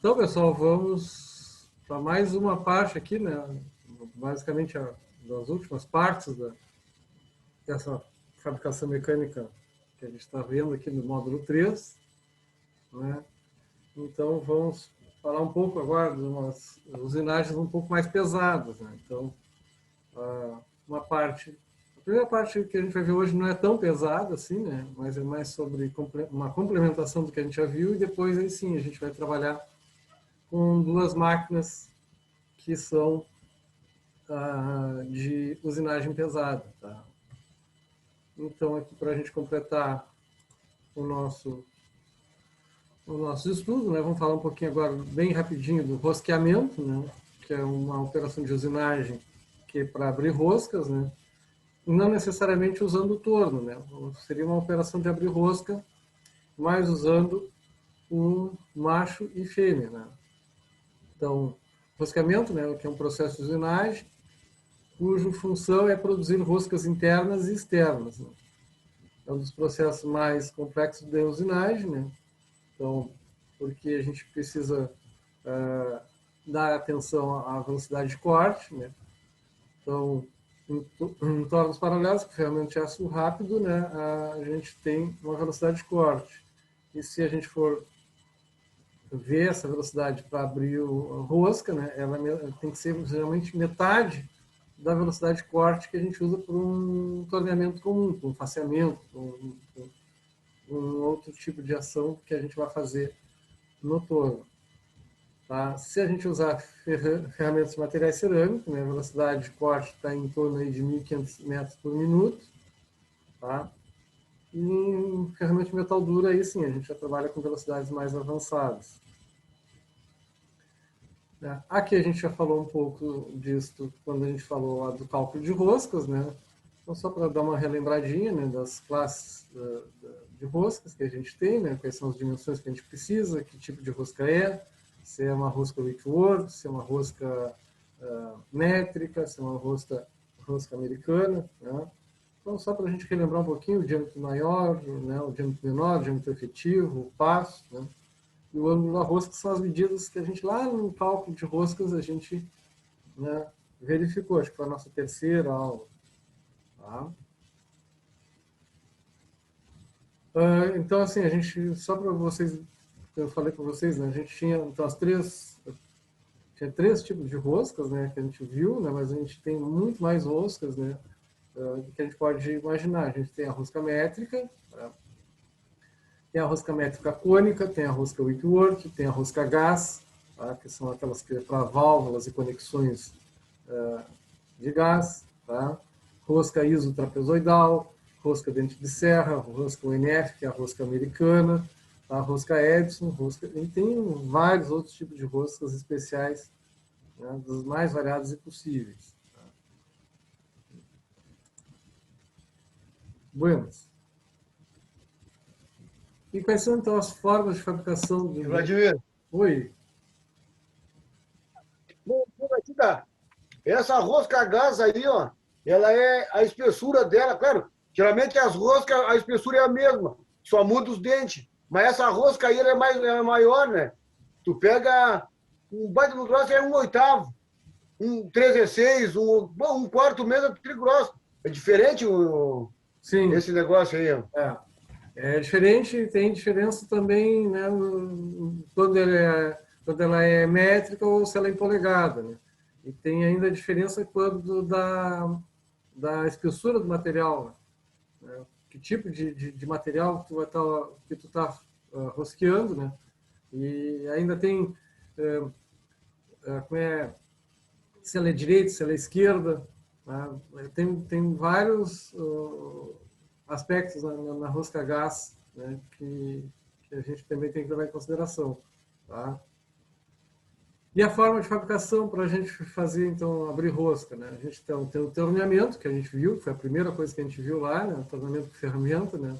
Então, pessoal, vamos para mais uma parte aqui, né? Basicamente, das últimas partes dessa fabricação mecânica que a gente está vendo aqui no módulo 3, né? Então, vamos falar um pouco agora de umas usinagens um pouco mais pesadas, né? Então, a primeira parte que a gente vai ver hoje não é tão pesada assim, né? Mas é mais sobre uma complementação do que a gente já viu, e depois aí sim a gente vai trabalhar com duas máquinas que são de usinagem pesada. Tá? Então, aqui para a gente completar o nosso estudo, né, vamos falar um pouquinho agora, bem rapidinho, do rosqueamento, né, que é uma operação de usinagem que é para abrir roscas, né, não necessariamente usando o torno. Né, seria uma operação de abrir rosca, mas usando um macho e fêmea. Né. Então, rosqueamento, né, que é um processo de usinagem, cuja função é produzir roscas internas e externas. Né? É um dos processos mais complexos da usinagem, né? Então, porque a gente precisa dar atenção à velocidade de corte, né? Então, em tornos paralelos, que realmente é aço rápido, né? A gente tem uma velocidade de corte. E se a gente for ver essa velocidade para abrir a rosca, né? Ela tem que ser geralmente metade da velocidade de corte que a gente usa para um torneamento comum, para um faceamento, um outro tipo de ação que a gente vai fazer no torno. Tá? Se a gente usar ferramentas de materiais cerâmicos, né, a velocidade de corte está em torno aí de 1.500 metros por minuto. Tá? E em ferramenta de metal dura, aí sim, a gente já trabalha com velocidades mais avançadas. Aqui a gente já falou um pouco disso quando a gente falou lá do cálculo de roscas, né? Então, só para dar uma relembradinha, né, das classes de roscas que a gente tem, né, quais são as dimensões que a gente precisa, que tipo de rosca é, se é uma rosca Whitworth, se é uma rosca métrica, se é uma rosca americana. Né? Então, só para a gente relembrar um pouquinho, o diâmetro maior, né, o diâmetro menor, o diâmetro efetivo, o passo, né? E o ângulo da rosca são as medidas que a gente, lá no cálculo de roscas, a gente, né, verificou. Acho que foi a nossa terceira aula. Tá? Então, assim, a gente, só para vocês, eu falei para vocês, né, a gente tinha então, tinha três tipos de roscas, né, que a gente viu, né, mas a gente tem muito mais roscas, né, do que a gente pode imaginar. A gente tem a rosca métrica, tá? Tem a rosca métrica cônica, tem a rosca Whitworth, tem a rosca gás, tá? Que são aquelas que é para válvulas e conexões de gás, tá? Rosca isotrapezoidal, rosca dente de serra, rosca UNF, que é a rosca americana, tá? Rosca Edison, e tem vários outros tipos de roscas especiais, né, dos mais variados e possíveis. Tá? Buenas. E quais são, então, as formas de fabricação E Vladimir, Oi. aqui tá. Essa rosca a gás aí, ó, ela é a espessura dela, claro. Geralmente as roscas, a espessura é a mesma, só muda os dentes. Mas essa rosca aí ela é maior, né? Tu pega um baita no grosso é 1/8, um 3/6, um quarto mesmo é trigrosso. É diferente Sim, esse negócio aí, ó. é. É diferente, tem diferença também, né, quando ela é métrica ou se ela é em polegada, né? E tem ainda a diferença quando da espessura do material, né? Que tipo de material que tu tá rosqueando, né? E ainda tem como é, se ela é direita, se ela é esquerda, né? Tem vários aspectos na rosca gás, né, que a gente também tem que levar em consideração. Tá? E a forma de fabricação para a gente fazer, então, abrir rosca. Né? A gente tem o torneamento, que a gente viu, que foi a primeira coisa que a gente viu lá, né? O torneamento com ferramenta. Né?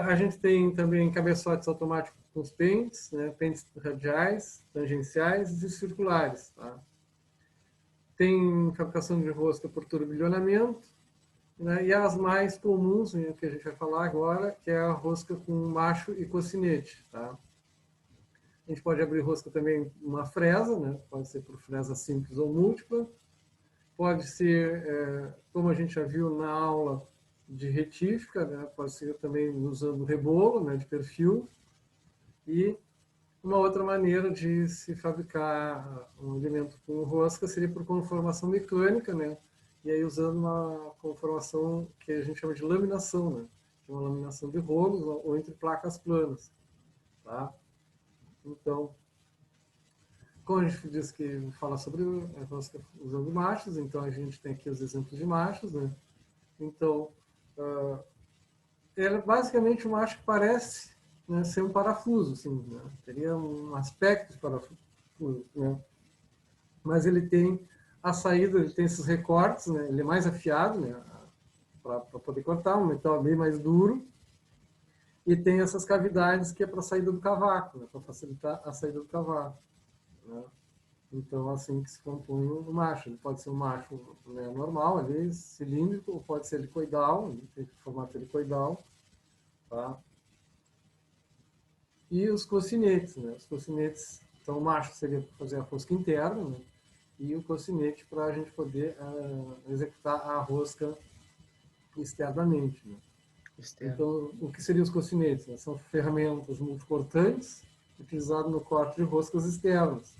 A gente tem também cabeçotes automáticos com os pentes, né? Pentes radiais, tangenciais e circulares. Tá? Tem fabricação de rosca por turbilhonamento, né? E as mais comuns, né, que a gente vai falar agora, que é a rosca com macho e cocinete. Tá? A gente pode abrir rosca também uma fresa, né? Pode ser por fresa simples ou múltipla. Pode ser, como a gente já viu na aula de retífica, né? Pode ser também usando rebolo, né? De perfil. E uma outra maneira de se fabricar um alimento com rosca seria por conformação mecânica, né? E aí usando uma conformação que a gente chama de laminação, né? Uma laminação de rolos ou entre placas planas, tá? Então, como a gente disse que fala sobre a rosca usando machos, então a gente tem aqui os exemplos de machos, né? Então, ela é basicamente um macho que parece, né, ser um parafuso, assim, né? Teria um aspecto de parafuso, né? Mas ele tem a saída, ele tem esses recortes, né? Ele é mais afiado, né? Para poder cortar, um metal bem mais duro, e tem essas cavidades que é para a saída do cavaco, né? Para facilitar a saída do cavaco, né? Então, assim que se compõe o macho. Ele pode ser um macho, né, normal, ali, cilíndrico, ou pode ser helicoidal, ele tem formato helicoidal, tá? E os cocinetes, né? Os cocinetes, então o macho seria para fazer a rosca interna, né? E o cocinete para a gente poder executar a rosca externamente, né? Externo. Então, o que seriam os cocinetes? Né? São ferramentas multicortantes utilizadas no corte de roscas externas,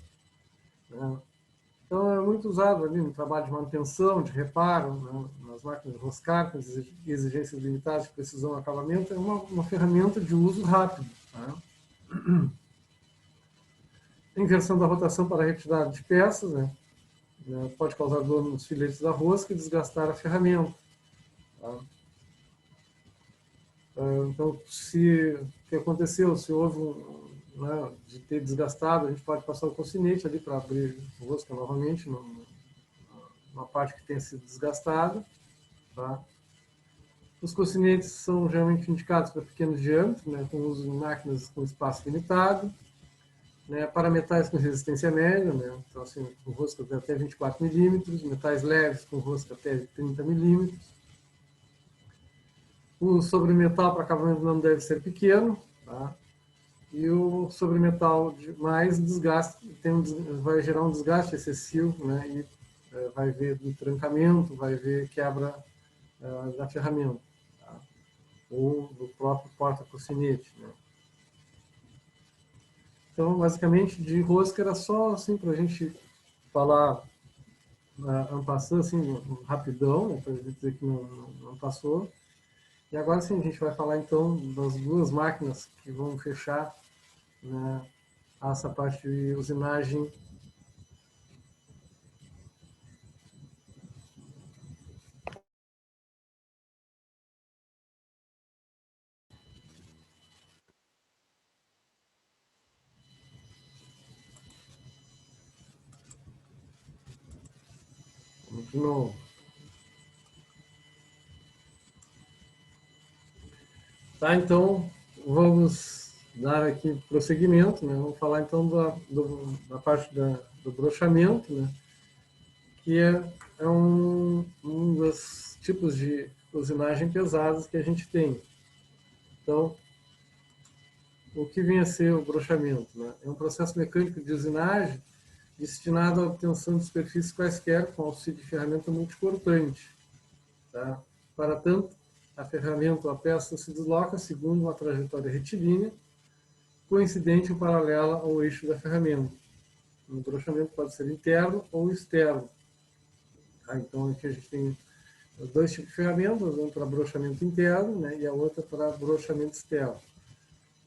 né? Então, é muito usado ali no trabalho de manutenção, de reparo, né? Nas máquinas de roscar, com exigências limitadas de precisão e acabamento. É uma ferramenta de uso rápido, tá? Inversão da rotação para a retirada de peças, né? Pode causar dor nos filetes da rosca e desgastar a ferramenta, tá? Então, se o que aconteceu, se houve né, de ter desgastado, a gente pode passar o cocinete ali para abrir a rosca novamente, numa parte que tenha sido desgastada, tá? Os cocinetes são geralmente indicados para pequenos diâmetros, né, com uso em máquinas com espaço limitado, né, para metais com resistência média, né, então assim, com rosca de até 24 milímetros, metais leves com rosca até 30 milímetros. O sobremetal para acabamento não deve ser pequeno, tá? E o sobremetal de mais desgaste vai gerar um desgaste excessivo, né? E vai ver do trancamento, vai ver quebra da ferramenta, tá? Ou do próprio porta-cocinete, né? Então, basicamente, de rosca era só assim para a gente falar en passant, assim, rapidão, né? Para dizer que não passou. E agora sim, a gente vai falar então das duas máquinas que vão fechar, né, essa parte de usinagem. De novo. Tá, então vamos dar aqui prosseguimento, né? Vamos falar então da parte do brochamento, né? Que é um dos tipos de usinagem pesadas que a gente tem. Então, o que vem a ser o brochamento, né? É um processo mecânico de usinagem destinado à obtenção de superfícies quaisquer com auxílio de ferramenta multicortante, tá? Para tanto, a ferramenta ou a peça se desloca segundo uma trajetória retilínea, coincidente ou paralela ao eixo da ferramenta. O brochamento pode ser interno ou externo. Tá? Então, aqui a gente tem dois tipos de ferramentas, uma para brochamento interno, né, e a outra para brochamento externo.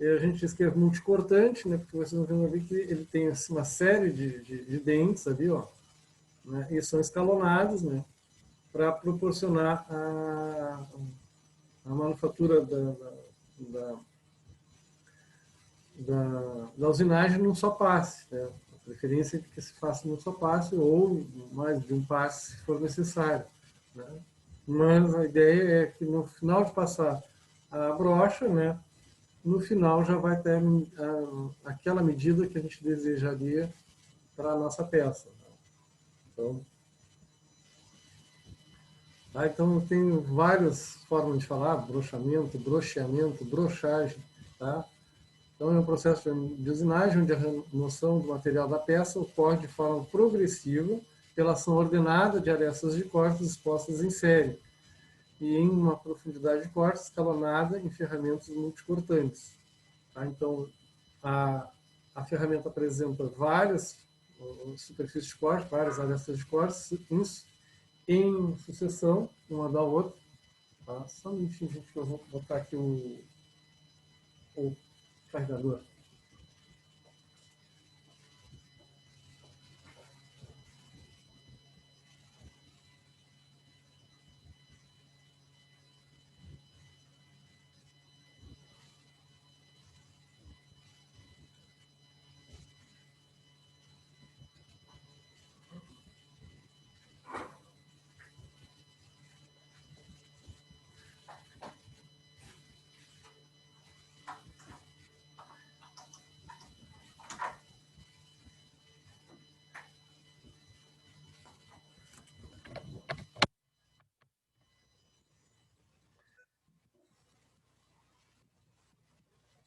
E a gente diz que é multicortante, né, porque vocês vão vendo ali que ele tem assim, uma série de dentes ali, ó, né, e são escalonados, né, para proporcionar a manufatura da, da usinagem num só passe, né? A preferência é que se faça num só passe ou mais de um passe se for necessário, né? Mas a ideia é que no final de passar a brocha, né, no final já vai ter aquela medida que a gente desejaria para a nossa peça. Então, tá? Então tem várias formas de falar: brochamento, brocheamento, brochagem, tá? Então, é um processo de usinagem onde a remoção do material da peça ocorre de forma progressiva pela ação ordenada de arestas de cortes expostas em série e em uma profundidade de corte escalonada em ferramentas multicortantes. Tá? Então, a ferramenta apresenta várias superfícies de corte, várias arestas de corte em sucessão, uma da outra. Tá? Só um minutinho, gente, que eu vou botar aqui o carregador.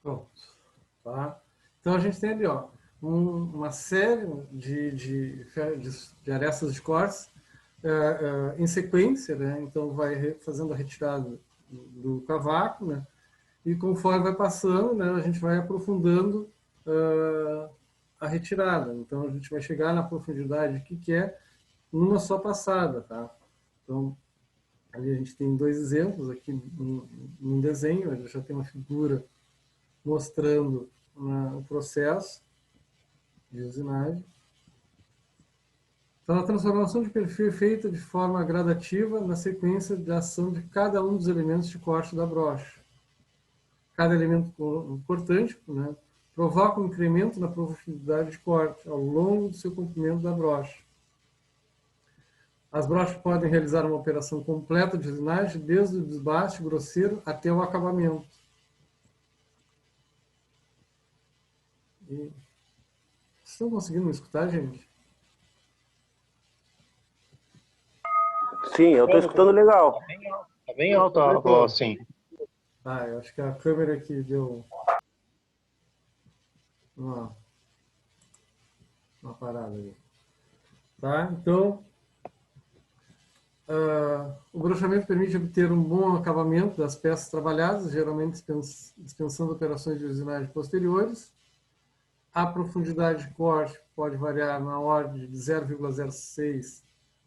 Pronto. Tá? Então, a gente tem ali uma série de arestas de cortes em sequência, né? Então, vai fazendo a retirada do cavaco, né? E conforme vai passando, né, a gente vai aprofundando a retirada. Então, a gente vai chegar na profundidade que quer numa só passada. Tá? Então, ali a gente tem dois exemplos aqui num desenho, eu já tem uma figura mostrando o processo de usinagem. Então, a transformação de perfil é feita de forma gradativa na sequência de ação de cada um dos elementos de corte da brocha. Cada elemento cortante, né, provoca um incremento na profundidade de corte ao longo do seu comprimento da brocha. As brochas podem realizar uma operação completa de usinagem desde o desbaste grosseiro até o acabamento. Vocês estão conseguindo me escutar, gente? Sim, eu estou escutando legal. Tá bem alto a voz, sim. Eu acho que a câmera aqui deu uma parada aí. Tá? Então, o broxamento permite obter um bom acabamento das peças trabalhadas, geralmente dispensando operações de usinagem posteriores. A profundidade de corte pode variar na ordem de 0,06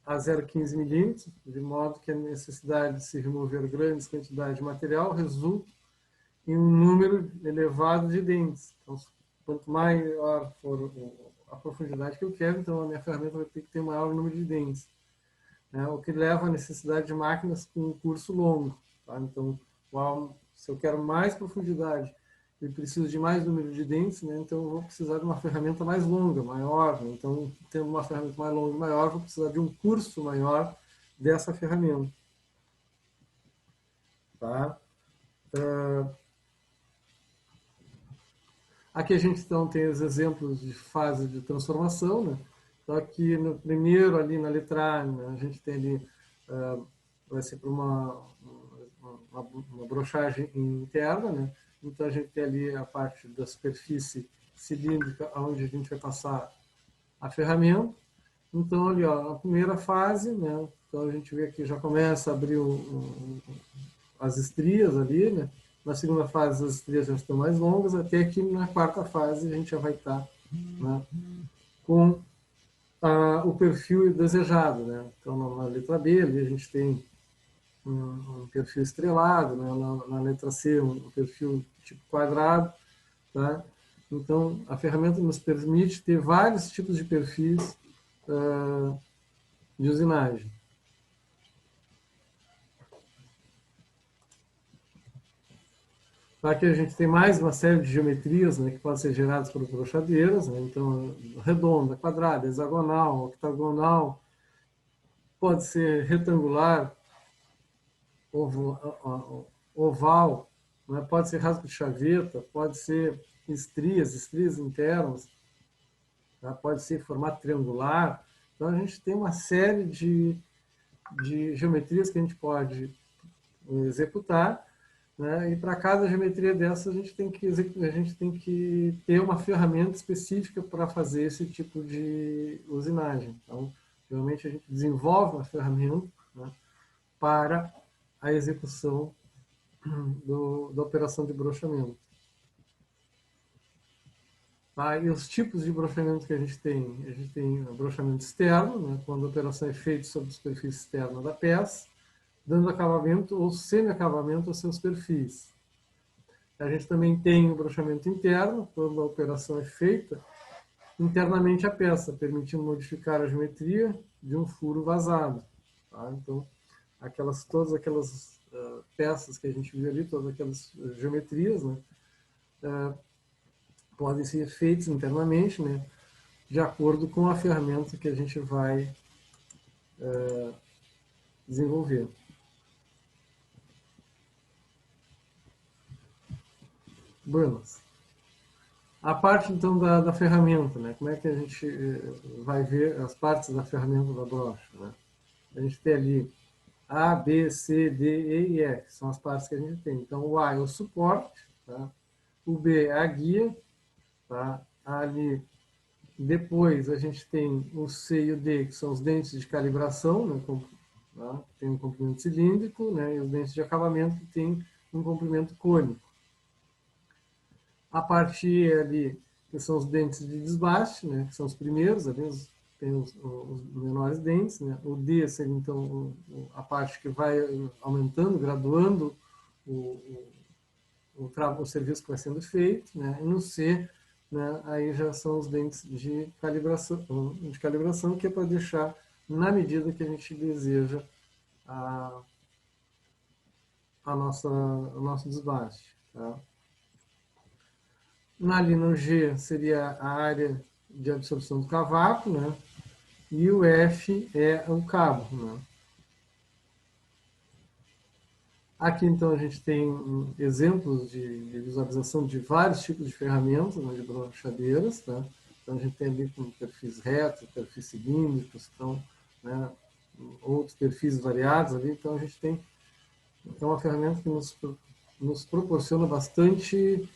a 0,15 milímetros, de modo que a necessidade de se remover grandes quantidades de material resulta em um número elevado de dentes. Então, quanto maior for a profundidade que eu quero, então a minha ferramenta vai ter que ter um maior número de dentes, né? O que leva à necessidade de máquinas com um curso longo. Tá? Então, se eu quero mais profundidade e preciso de mais número de dentes, né? Então eu vou precisar de uma ferramenta mais longa, maior. Né? Então, tendo uma ferramenta mais longa e maior, vou precisar de um curso maior dessa ferramenta. Tá? Aqui a gente então tem os exemplos de fase de transformação, né? Então aqui no primeiro, ali na letra A, né, a gente tem ali, vai ser para uma brochagem interna, né? Então a gente tem ali a parte da superfície cilíndrica, onde a gente vai passar a ferramenta. Então ali, a primeira fase, né? Então a gente vê que já começa a abrir as estrias ali, né? Na segunda fase, as estrias já estão mais longas, até que na quarta fase a gente já vai estar, né, com o perfil desejado. Né? Então, na letra B, ali a gente tem um perfil estrelado, né? Na letra C, um perfil tipo quadrado. Tá? Então, a ferramenta nos permite ter vários tipos de perfis de usinagem. Aqui a gente tem mais uma série de geometrias, né, que podem ser geradas por brochadeiras, né? Então, redonda, quadrada, hexagonal, octagonal, pode ser retangular, oval, né? Pode ser rasgo de chaveta, pode ser estrias internas, tá? Pode ser formato triangular. Então, a gente tem uma série de geometrias que a gente pode executar, né? E para cada geometria dessa, a gente tem que ter uma ferramenta específica para fazer esse tipo de usinagem. Então, geralmente a gente desenvolve uma ferramenta, né, para a execução da operação de brochamento. Tá? E os tipos de brochamento que a gente tem o brochamento externo, né, quando a operação é feita sobre a superfície externa da peça, dando acabamento ou semi-acabamento aos seus perfis. A gente também tem o brochamento interno, quando a operação é feita internamente à peça, permitindo modificar a geometria de um furo vazado. Tá? Então, todas aquelas peças que a gente viu ali, todas aquelas geometrias, né, podem ser feitas internamente, né, de acordo com a ferramenta que a gente vai desenvolver. Buenas. A parte, então, da ferramenta, né? Como é que a gente vai ver as partes da ferramenta da brocha, né? A gente tem ali A, B, C, D, E e F, são as partes que a gente tem. Então, o A é o suporte, tá? O B é a guia, tá? Ali, depois, a gente tem o C e o D, que são os dentes de calibração, né? Tá? Tem um comprimento cilíndrico, né? E os dentes de acabamento que tem um comprimento cônico. A parte E ali, que são os dentes de desbaste, né, que são os primeiros, ali tem os menores dentes. Né? O D seria, então, a parte que vai aumentando, graduando o serviço que vai sendo feito. Né? E no C, né, aí já são os dentes de calibração, que é para deixar na medida que a gente deseja o nosso desbaste. Tá? Ali no G seria a área de absorção do cavaco, né? E o F é o cabo, né? Aqui, então, a gente tem exemplos de visualização de vários tipos de ferramentas, né, de brochadeiras, tá? Então, a gente tem ali com perfis retos, perfis cilíndricos, então, né, outros perfis variados ali. Então, a gente tem uma ferramenta que nos proporciona bastante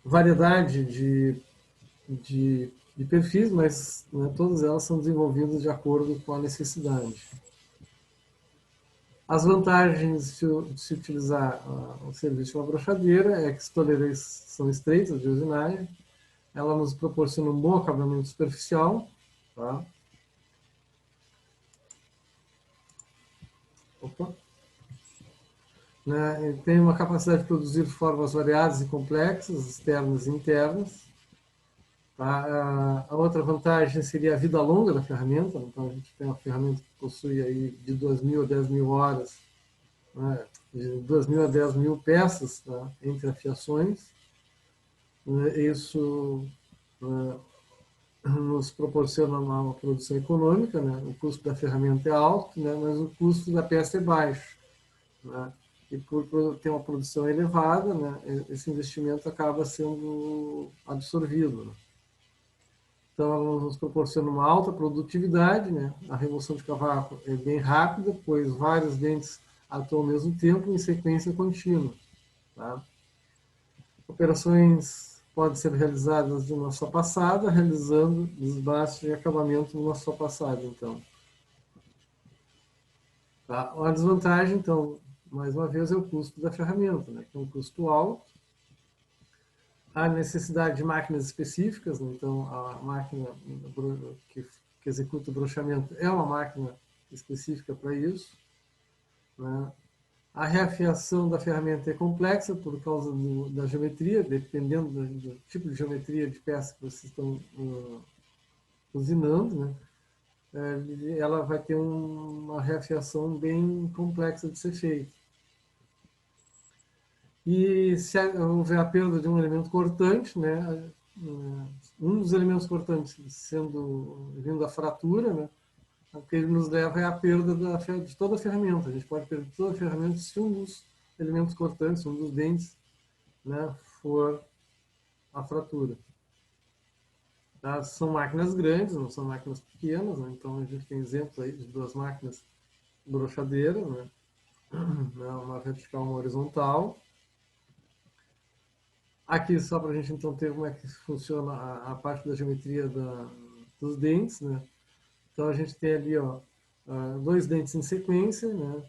variedade de perfis, mas, né, todas elas são desenvolvidas de acordo com a necessidade. As vantagens de se utilizar o serviço de uma brochadeira é que as toleiras são estreitas de usinagem, ela nos proporciona um bom acabamento superficial, tá? Opa. Né? Tem uma capacidade de produzir formas variadas e complexas, externas e internas. A outra vantagem seria a vida longa da ferramenta. Então, a gente tem uma ferramenta que possui aí de 2.000 a 10.000 horas, né, de 2.000 a 10.000 peças, tá, entre afiações. Isso nos proporciona uma produção econômica, né? O custo da ferramenta é alto, né? Mas o custo da peça é baixo, né? E por ter uma produção elevada, né, esse investimento acaba sendo absorvido, né? Então, ela nos proporciona uma alta produtividade, né? A remoção de cavaco é bem rápida, pois vários dentes atuam ao mesmo tempo em sequência contínua. Tá? Operações podem ser realizadas de uma só passada, realizando desbaste e acabamento numa só passada, então. Tá? A desvantagem, então, mais uma vez, é o custo da ferramenta, né? Que é um custo alto. A necessidade de máquinas específicas, né? Então, a máquina que executa o brochamento é uma máquina específica para isso. Né? A reafiação da ferramenta é complexa por causa da geometria, dependendo do tipo de geometria de peça que vocês estão usinando, né? Ela vai ter uma reafiação bem complexa de ser feita. E se houver a perda de um elemento cortante, né, um dos elementos cortantes vindo da fratura, né, o que ele nos leva é a perda de toda a ferramenta. A gente pode perder toda a ferramenta se um dos elementos cortantes, um dos dentes, né, for a fratura. Tá? São máquinas grandes, não são máquinas pequenas, né? Então a gente tem exemplos aí de duas máquinas brochadeiras, né, né, uma vertical, uma horizontal. Aqui, só para a gente então ter como é que funciona a parte da geometria dos dentes, né? Então, a gente tem ali, ó, dois dentes em sequência, né?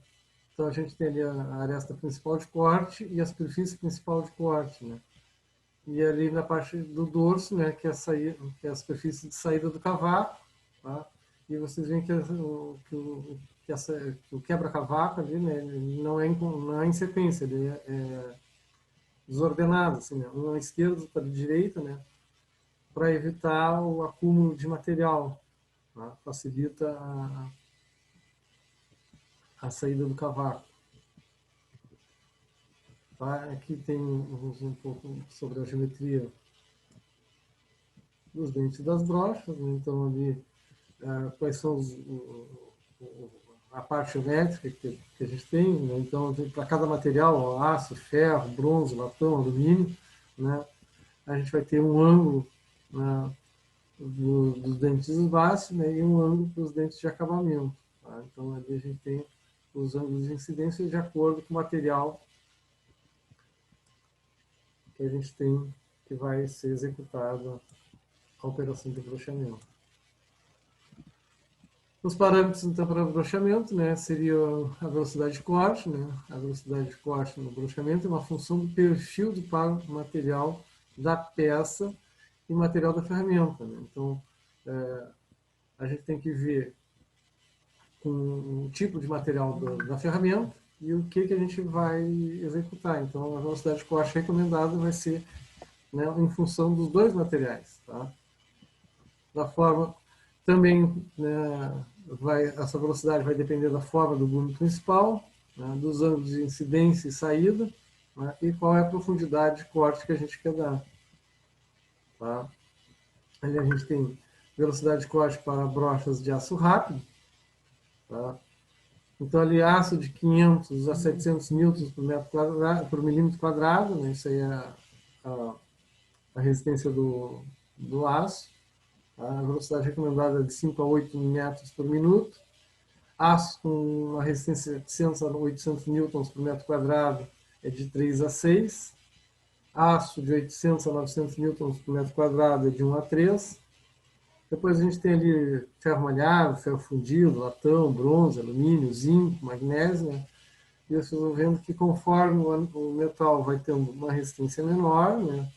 Então, a gente tem ali a aresta principal de corte e a superfície principal de corte, né? E ali na parte do dorso, né, que é a superfície de saída do cavaco, tá? E vocês veem que o quebra-cavaco ali, né, ele não é em sequência, ele é desordenado, assim, né, um à esquerda, outro à direita, né, para evitar o acúmulo de material, tá? Facilita a saída do cavaco. Tá? Aqui tem um pouco sobre a geometria dos dentes das brochas, né? Então ali quais são a parte geométrica que a gente tem, né? Então para cada material, ó, aço, ferro, bronze, latão, alumínio, né? A gente vai ter um ângulo, né, dos dentes de base, né, e um ângulo para os dentes de acabamento. Tá? Então ali a gente tem os ângulos de incidência de acordo com o material que a gente tem que vai ser executada a operação de brochamento. Os parâmetros, então, para o brochamento, né, seria a velocidade de corte, né? A velocidade de corte no brochamento é uma função do perfil do material da peça e material da ferramenta, né? Então, a gente tem que ver com o tipo de material da ferramenta e o que a gente vai executar. Então, a velocidade de corte recomendada vai ser, né, em função dos dois materiais, tá? Da forma também, né, essa velocidade vai depender da forma do gume principal, né, dos ângulos de incidência e saída, né, e qual é a profundidade de corte que a gente quer dar. Tá? Ali a gente tem velocidade de corte para brochas de aço rápido. Tá? Então, ali aço de 500 a 700 newtons por milímetro quadrado, né, isso aí é a resistência do aço. A velocidade recomendada é de 5 a 8 metros por minuto. Aço com uma resistência de 700 a 800 newtons por metro quadrado é de 3 a 6. Aço de 800 a 900 newtons por metro quadrado é de 1 a 3. Depois a gente tem ali ferro malhado, ferro fundido, latão, bronze, alumínio, zinco, magnésio, né? E vocês vão vendo que conforme o metal vai tendo uma resistência menor, né,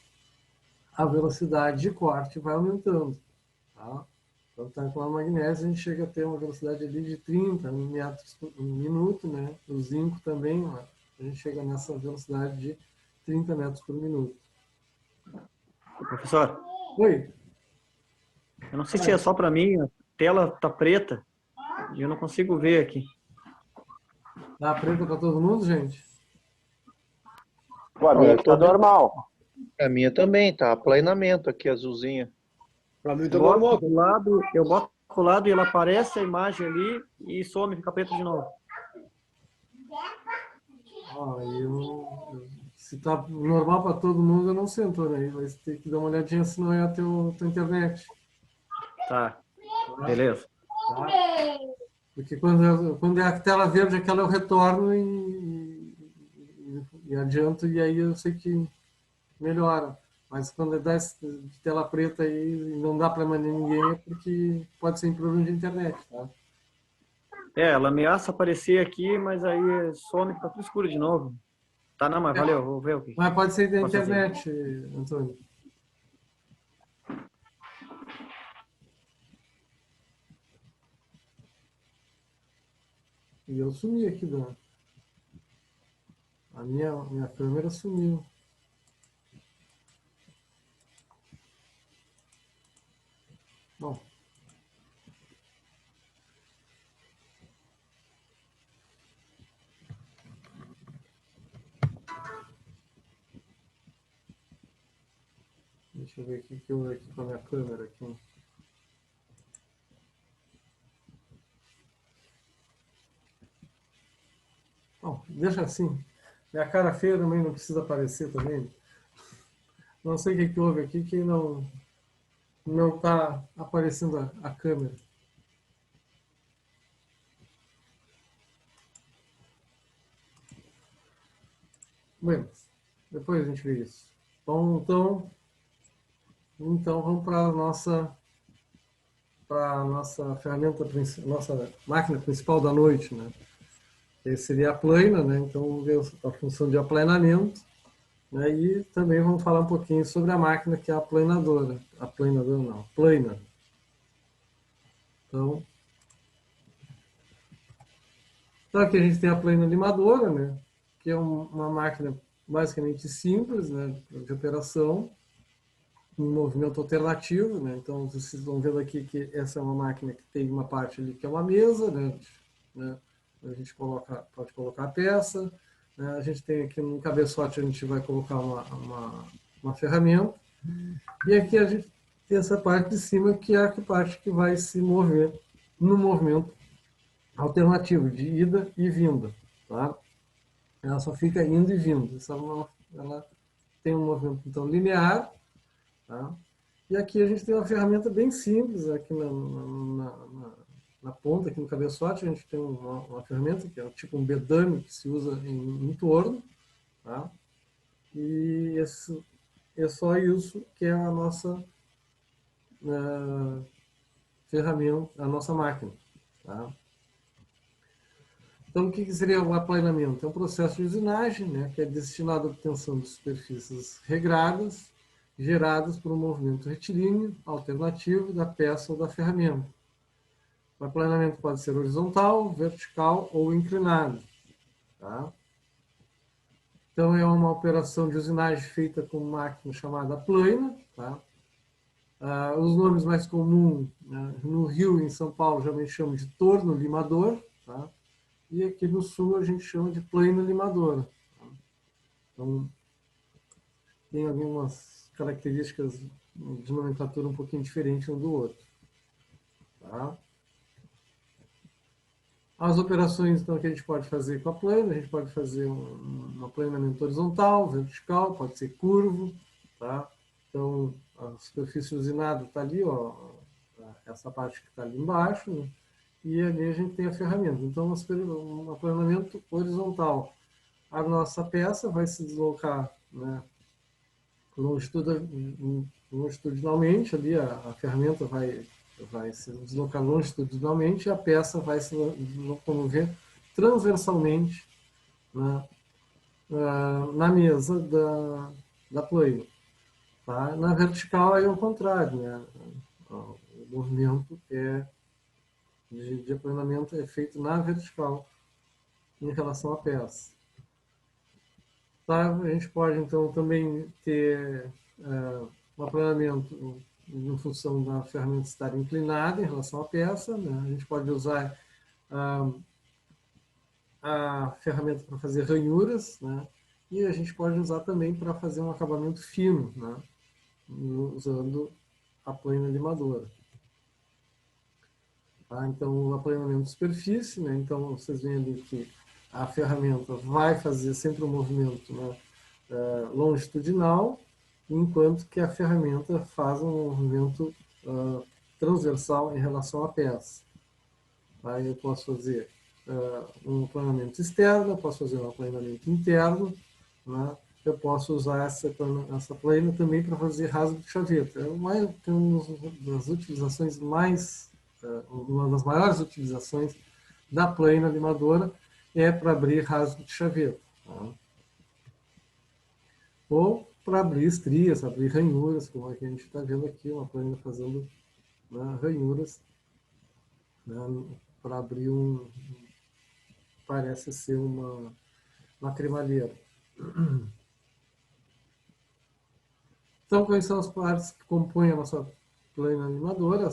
a velocidade de corte vai aumentando. Tá? Então, tá, com a magnésio, a gente chega a ter uma velocidade ali de 30 metros por minuto, né? O zinco também, ó, a gente chega nessa velocidade de 30 metros por minuto. Professor, Oi? eu não sei se é só para mim, a tela tá preta e eu não consigo ver aqui. Tá preta para todo mundo, gente? Para mim tá normal. A minha também, tá aplanamento aqui, azulzinha. Para mim tá normal. Eu boto pro lado e ela aparece a imagem ali e some, fica preta de novo. Ó, se tá normal para todo mundo, eu não sei, Antônio. Aí vai ter que dar uma olhadinha se não é a tua internet. Tá, beleza. Tá? Porque quando é a tela verde, aquela eu retorno e adianto, e aí eu sei que melhora. Mas quando é de tela preta e não dá para mandar ninguém, é porque pode ser em problema de internet. Tá? Ela ameaça aparecer aqui, mas aí some, fica tudo escuro de novo. Tá, não, mas valeu, vou ver o que. Mas pode ser da posso fazer. internet, Antônio. E eu sumi aqui a minha câmera sumiu. Bom. Deixa eu ver o que eu aqui com a minha câmera aqui. Bom, deixa assim. Minha cara feia também não precisa aparecer também. Não sei o que houve aqui que não está aparecendo a câmera. Bem, depois a gente vê isso. Bom, então vamos para a nossa ferramenta, nossa máquina principal da noite, né? Que seria a plana, né? Então vamos ver a função de aplanamento, né? E também vamos falar um pouquinho sobre a máquina que é a planadora. A planadora não, a plana. Então aqui a gente tem a plana limadora, né? Que é uma máquina basicamente simples, né? De operação, um movimento alternativo, né? Então vocês estão vendo aqui que essa é uma máquina que tem uma parte ali que é uma mesa, né? A gente pode colocar a peça, né? A gente tem aqui no cabeçote, a gente vai colocar uma ferramenta, e aqui a gente tem essa parte de cima que é a parte que vai se mover no movimento alternativo de ida e vinda, tá? Ela só fica indo e vindo. Ela tem um movimento então linear, tá? E aqui a gente tem uma ferramenta bem simples aqui na ponta, aqui no cabeçote, a gente tem uma ferramenta que é tipo um bedame que se usa em torno, tá? E é só isso que é a nossa ferramenta, a nossa máquina, tá? Então, o que seria o aplanamento? É um processo de usinagem, né, que é destinado à obtenção de superfícies regradas, geradas por um movimento retilíneo, alternativo da peça ou da ferramenta. O aplanamento pode ser horizontal, vertical ou inclinado. Tá? Então, é uma operação de usinagem feita com máquina chamada plana. Tá? Os nomes mais comuns, né, no Rio e em São Paulo, geralmente chamam de torno limador. Tá? E aqui no sul a gente chama de plana limadora. Tá? Então, tem algumas características de nomenclatura um pouquinho diferente um do outro. Tá? As operações então, que a gente pode fazer com a plana, a gente pode fazer um aplanamento horizontal, vertical, pode ser curvo. Tá? Então, a superfície usinada está ali, ó, essa parte que está ali embaixo, né? E ali a gente tem a ferramenta. Então, um aplanamento horizontal. A nossa peça vai se deslocar, né, longitudinalmente, ali a ferramenta vai se deslocar longitudinalmente e a peça vai se locomover transversalmente, né, na mesa da plana. Tá? Na vertical é o contrário, né? O movimento de aplanamento é feito na vertical em relação à peça. Tá? A gente pode, então, também ter um aplanamento em função da ferramenta estar inclinada em relação à peça. Né? A gente pode usar a ferramenta para fazer ranhuras, né? E a gente pode usar também para fazer um acabamento fino, né? Usando a plana limadora. Tá? Então, o aplanamento de superfície, né? Então, vocês veem ali que a ferramenta vai fazer sempre um movimento, né, longitudinal, enquanto que a ferramenta faz um movimento transversal em relação à peça. Aí eu posso fazer um aplanamento externo, eu posso fazer um aplanamento interno, né? Eu posso usar essa plana também para fazer rasgo de chaveta. É uma das utilizações uma das maiores utilizações da plana limadora é para abrir rasgo de chaveta. Tá? Ou para abrir estrias, abrir ranhuras, como a gente está vendo aqui, uma plana fazendo, né, ranhuras, né, para abrir parece ser uma cremalheira. Então, quais são as partes que compõem a nossa plana limadora?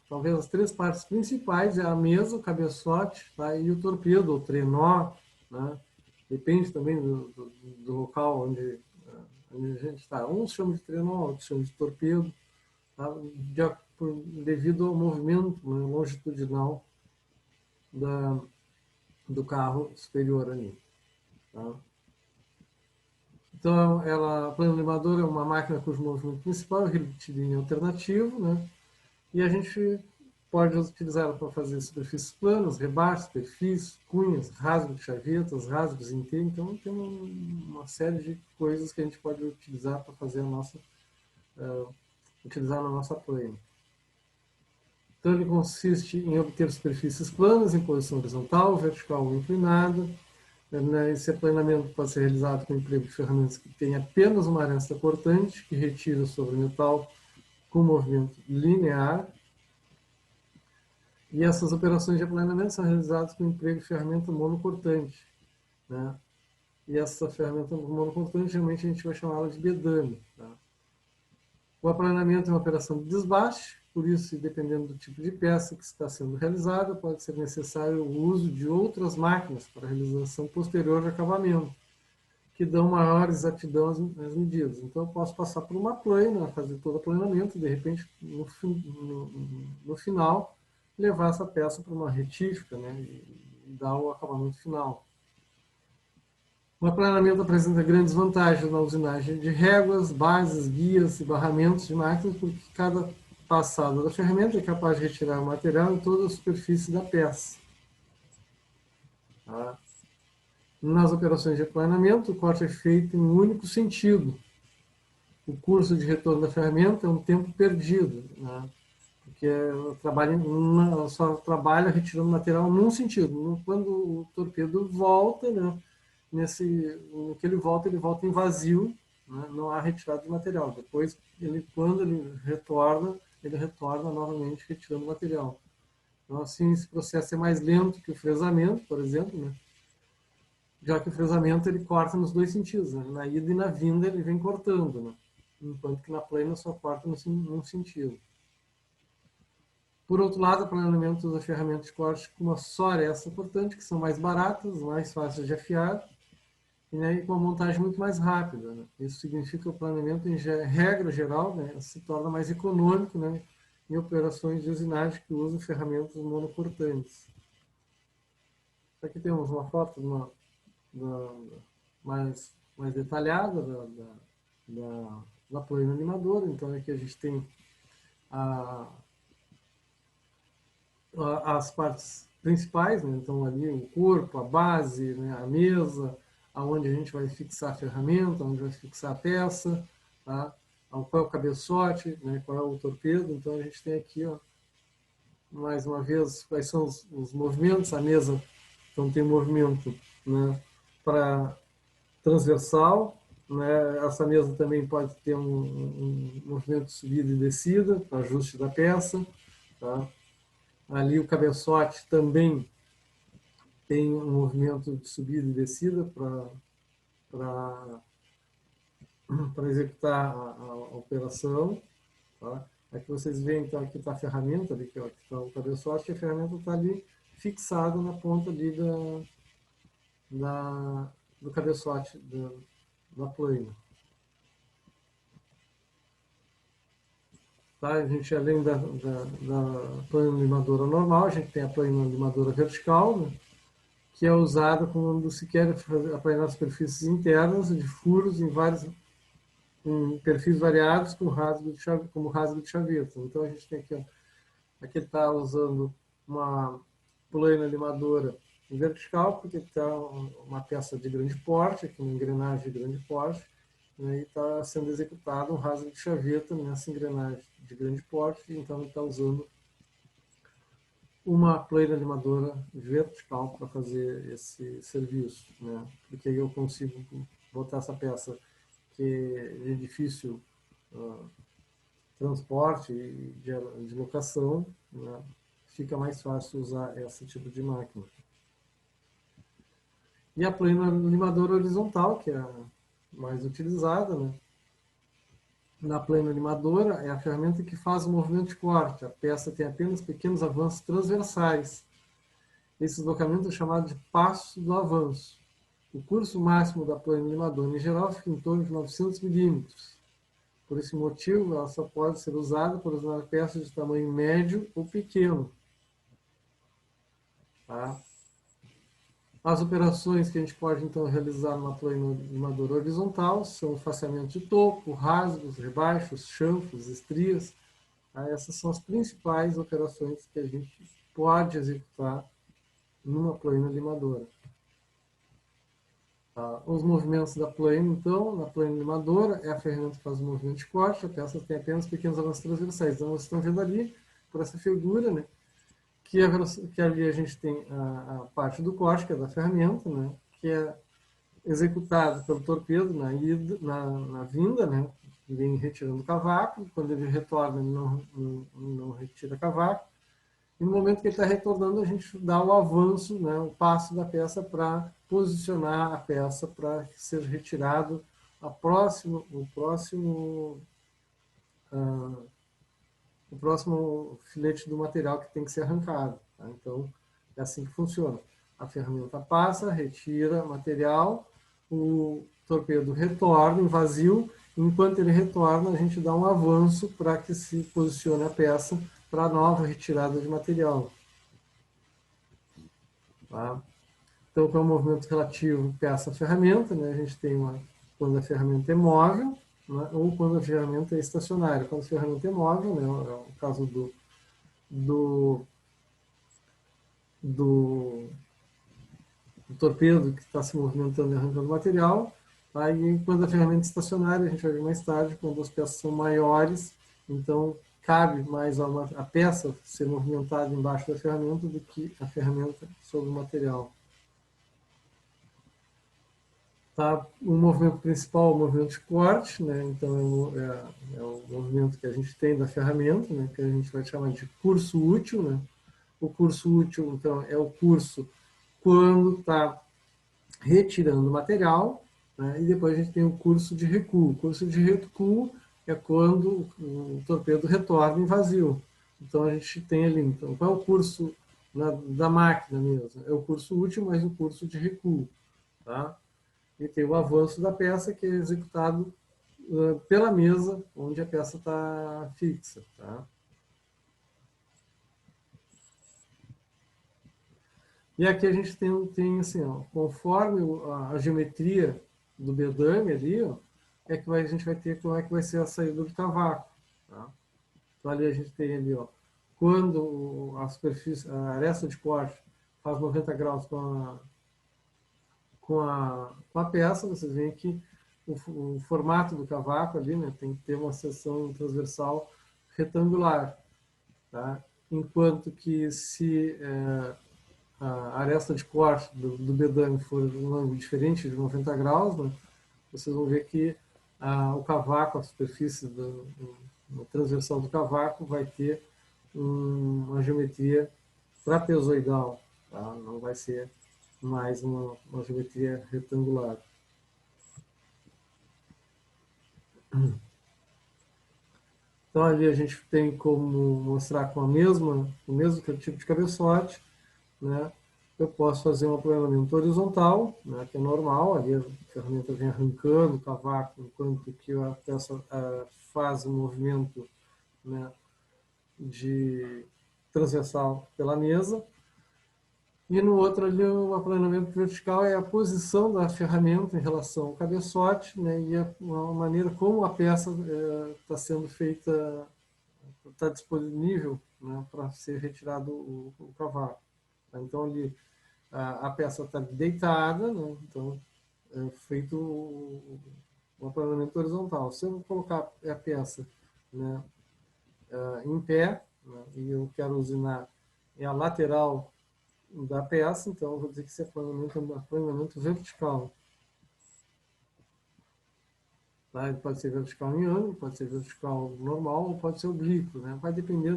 Talvez as três partes principais é a mesa, o cabeçote, tá? E o torpedo, o trenó, né? Depende também do local onde a gente está. Uns chamam de trenó, outros chamam de torpedo, tá? Devido ao movimento, né, longitudinal do carro superior ali. Tá? Então, a plana limadora é uma máquina cujo movimento principal é o retilíneo alternativo, né? E a gente, pode utilizar ela para fazer superfícies planas, rebaixos, perfis, cunhas, rasgos de chavetas, rasgos em T. Então, tem uma série de coisas que a gente pode utilizar para fazer a nossa, utilizar na nossa plana. Então, ele consiste em obter superfícies planas em posição horizontal, vertical ou inclinada. Esse aplanamento pode ser realizado com o emprego de ferramentas que têm apenas uma aresta cortante, que retira sobre o metal com movimento linear. E essas operações de aplanamento são realizadas com o emprego de ferramenta monocortante, né? E essa ferramenta monocortante, geralmente a gente vai chamá-la de bedame. Tá? O aplanamento é uma operação de desbaste, por isso, dependendo do tipo de peça que está sendo realizada, pode ser necessário o uso de outras máquinas para a realização posterior de acabamento, que dão maior exatidão às medidas. Então, eu posso passar por uma plana, fazer todo o aplanamento, e, de repente, no final, levar essa peça para uma retífica, né, e dar o acabamento final. O aplanamento apresenta grandes vantagens na usinagem de réguas, bases, guias e barramentos de máquinas, porque cada passada da ferramenta é capaz de retirar o material em toda a superfície da peça. Tá? Nas operações de aplanamento, o corte é feito em um único sentido. O curso de retorno da ferramenta é um tempo perdido, né? Porque só trabalha retirando material num sentido. Quando o torpedo volta, né, no que ele volta em vazio, né, não há retirada de material. Depois, quando ele retorna novamente retirando material. Então, assim, esse processo é mais lento que o fresamento, por exemplo, né? Já que o fresamento ele corta nos dois sentidos, né? Na ida e na vinda ele vem cortando, né? Enquanto que na plana só corta num sentido. Por outro lado, o aplanamento usa ferramentas de corte com uma só aresta cortante, que são mais baratas, mais fáceis de afiar, e, né, com uma montagem muito mais rápida. Né? Isso significa que o aplanamento, em regra geral, né, se torna mais econômico, né, em operações de usinagem que usam ferramentas monocortantes. Aqui temos uma foto mais detalhada da plana animadora. Então, aqui a gente tem as partes principais, né? Então, ali o corpo, a base, né, a mesa, aonde a gente vai fixar a ferramenta, onde vai fixar a peça, tá? Qual é o cabeçote, né? Qual é o torpedo. Então, a gente tem aqui, ó, mais uma vez, quais são os movimentos. A mesa, então, tem movimento, né, para transversal, né? Essa mesa também pode ter um movimento de subida e descida, para ajuste da peça, tá? Ali o cabeçote também tem um movimento de subida e descida para executar a operação. Tá? Aqui vocês veem, então, aqui está a ferramenta, ali, que está o cabeçote, e a ferramenta está ali fixada na ponta ali do cabeçote da plana. Tá? A gente, além da plana limadora normal, a gente tem a plana limadora vertical, né, que é usada quando se quer aplanar superfícies internas de furos em perfis variados como rasgo de chaveta. Então, a gente tem aqui, ó, aqui está usando uma plana limadora vertical, porque está uma peça de grande porte, aqui uma engrenagem de grande porte, né, e está sendo executado um rasgo de chaveta nessa engrenagem de grande porte. Então, ele está usando uma plana limadora vertical para fazer esse serviço, né? Porque aí eu consigo botar essa peça que é de difícil transporte e de locação, né? Fica mais fácil usar esse tipo de máquina. E a plana limadora horizontal, que é a mais utilizada, né? Na plana limadora é a ferramenta que faz o movimento de corte. A peça tem apenas pequenos avanços transversais. Esse deslocamento é chamado de passo do avanço. O curso máximo da plana limadora, em geral, fica em torno de 900 milímetros. Por esse motivo, ela só pode ser usada para usar peças de tamanho médio ou pequeno. Tá? As operações que a gente pode, então, realizar numa plana limadora horizontal são o faceamento de topo, rasgos, rebaixos, chanfros, estrias, Tá? Essas são as principais operações que a gente pode executar numa plana limadora. Tá? Os movimentos da plana, então, na plana limadora, é a ferramenta que faz o movimento de corte, a peça tem apenas pequenos avanços transversais. Então, vocês estão vendo ali, por essa figura, né, que ali a gente tem a parte do corte, que é da ferramenta, né, que é executada pelo torpedo na vinda, né, vem retirando o cavaco, quando ele retorna, ele não retira cavaco, e no momento que ele está retornando, a gente dá o avanço, né, o passo da peça para posicionar a peça para que seja retirado o próximo filete do material que tem que ser arrancado. Tá? Então, é assim que funciona. A ferramenta passa, retira material, o torpedo retorna em vazio, enquanto ele retorna, a gente dá um avanço para que se posicione a peça para a nova retirada de material. Tá? Então, com o movimento relativo peça-ferramenta, né, a gente tem quando a ferramenta é móvel, né, ou quando a ferramenta é estacionária. Quando a ferramenta é móvel, né, é o caso do torpedo que está se movimentando e arrancando material. Tá? E quando a ferramenta é estacionária, a gente vai ver mais tarde, quando as peças são maiores, então cabe mais a peça ser movimentada embaixo da ferramenta do que a ferramenta sobre o material. Tá? O movimento principal é o movimento de corte, né? Então é o movimento que a gente tem da ferramenta, né? Que a gente vai chamar de curso útil. Né? O curso útil, então, é o curso quando está retirando o material, né? E depois a gente tem o curso de recuo. O curso de recuo é quando o torpedo retorna em vazio. Então a gente tem ali, então, qual é o curso da máquina mesmo? É o curso útil mais o curso de recuo. Tá? E tem o avanço da peça, que é executado pela mesa onde a peça está fixa. Tá? E aqui a gente tem assim, ó, conforme a geometria do bedame ali, ó, é que a gente vai ter como é que vai ser a saída do cavaco. Tá? Então ali a gente tem ali, ó, quando a superfície, a aresta de corte faz 90 graus com a peça, vocês veem que o formato do cavaco ali, né, tem que ter uma seção transversal retangular. Tá? Enquanto que se a aresta de corte do bedame for um ângulo diferente de 90 graus, né, vocês vão ver que o cavaco, a superfície no transversal do cavaco vai ter uma geometria trapezoidal, tá? Não vai ser mais uma geometria retangular. Então ali a gente tem como mostrar com o mesmo tipo de cabeçote, né? Eu posso fazer um aplanamento horizontal, né, que é normal, ali a ferramenta vem arrancando o cavaco, enquanto que a peça faz um movimento, né, de transversal pela mesa. E no outro ali, o aplanamento vertical é a posição da ferramenta em relação ao cabeçote, né, e a maneira como a peça está sendo feita, está disponível, né, para ser retirado o cavaco. Então ali a peça está deitada, né, então é feito o aplanamento horizontal. Se eu colocar a peça, né, em pé, né, e eu quero usinar a lateral da peça, então eu vou dizer que esse aplanamento é um aplanamento vertical. Tá? Ele pode ser vertical em ângulo, pode ser vertical normal ou pode ser oblíquo. Né? Vai depender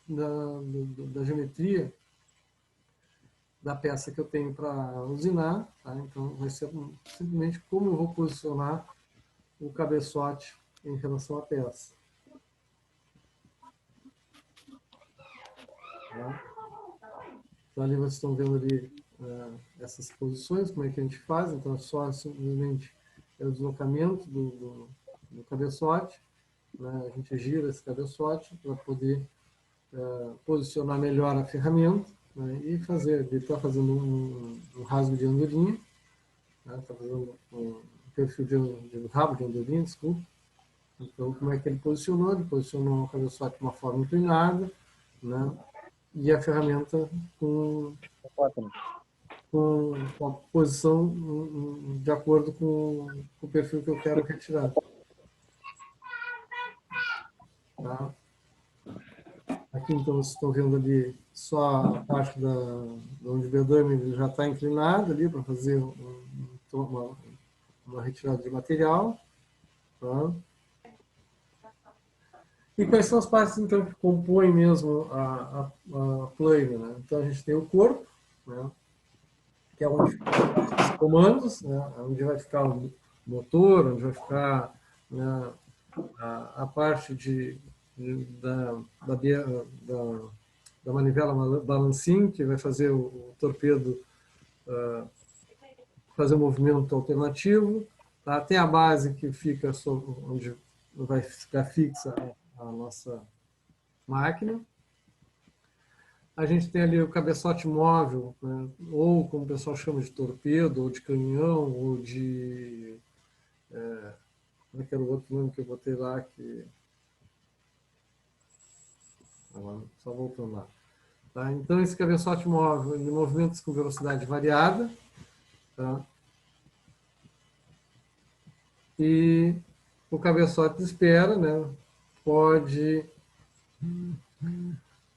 da geometria da peça que eu tenho para usinar. Tá? Então vai ser simplesmente como eu vou posicionar o cabeçote em relação à peça. Tá? Então ali vocês estão vendo ali essas posições, como é que a gente faz. Então é só simplesmente o deslocamento do cabeçote, né? A gente gira esse cabeçote para poder posicionar melhor a ferramenta, né? E ele está fazendo um rasgo de andorinha, está, né? Fazendo um perfil de rabo de andorinha, desculpa. Então, como é que ele posicionou? Ele posicionou o cabeçote de uma forma inclinada, né? E a ferramenta com a posição de acordo com o perfil que eu quero retirar. Tá? Aqui, então, vocês estão vendo ali só a parte da onde o bedame já está inclinado ali para fazer uma retirada de material. Tá? E quais são as partes, então, que compõem mesmo a plane, né? Então, a gente tem o corpo, né? Que é onde ficam os comandos, né? Onde vai ficar o motor, onde vai ficar, né, a parte da manivela balancim, que vai fazer o torpedo fazer um movimento alternativo. Tá? Tem a base que fica onde vai ficar fixa a nossa máquina. A gente tem ali o cabeçote móvel, né? Ou como o pessoal chama de torpedo, ou de canhão, ou de... como é que era o outro nome que eu botei lá? Agora, só voltando lá. Tá? Então, esse cabeçote móvel, ele movimenta com velocidade variada. Tá? E o cabeçote de espera, né, pode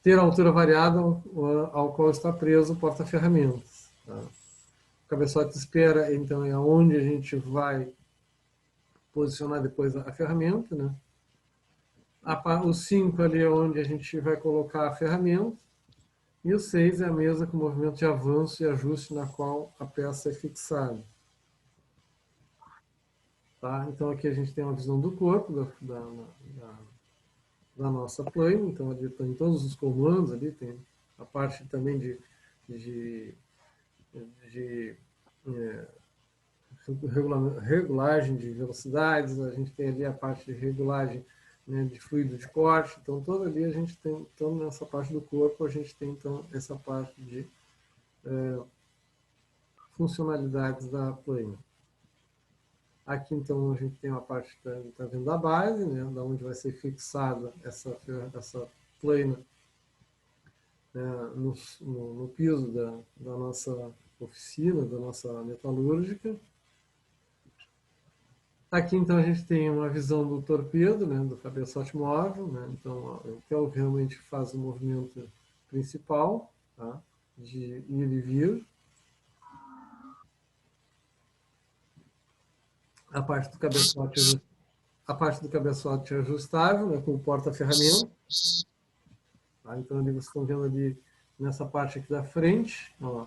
ter a altura variada ao qual está preso o porta-ferramentas. Tá? O cabeçote de espera, então, é onde a gente vai posicionar depois a ferramenta. Né? O 5 ali é onde a gente vai colocar a ferramenta. E o 6 é a mesa com movimento de avanço e ajuste na qual a peça é fixada. Tá? Então, aqui a gente tem uma visão do corpo da nossa plane. Então, ali tem todos os comandos, ali tem a parte também de regulagem de velocidades, a gente tem ali a parte de regulagem, né, de fluido de corte. Então, toda ali a gente tem, então, nessa parte do corpo, a gente tem, então, essa parte de funcionalidades da plane. Aqui, então, a gente tem uma parte que está vendo da base, né, da onde vai ser fixada essa plana, né, no piso da nossa oficina, da nossa metalúrgica. Aqui, então, a gente tem uma visão do torpedo, né, do cabeçote móvel, né, então, que é o que realmente faz o movimento principal, tá, de ir e vir. A parte do cabeçote ajustável, né, com o porta-ferramentas. Tá? Então, ali vocês estão vendo ali nessa parte aqui da frente, ó,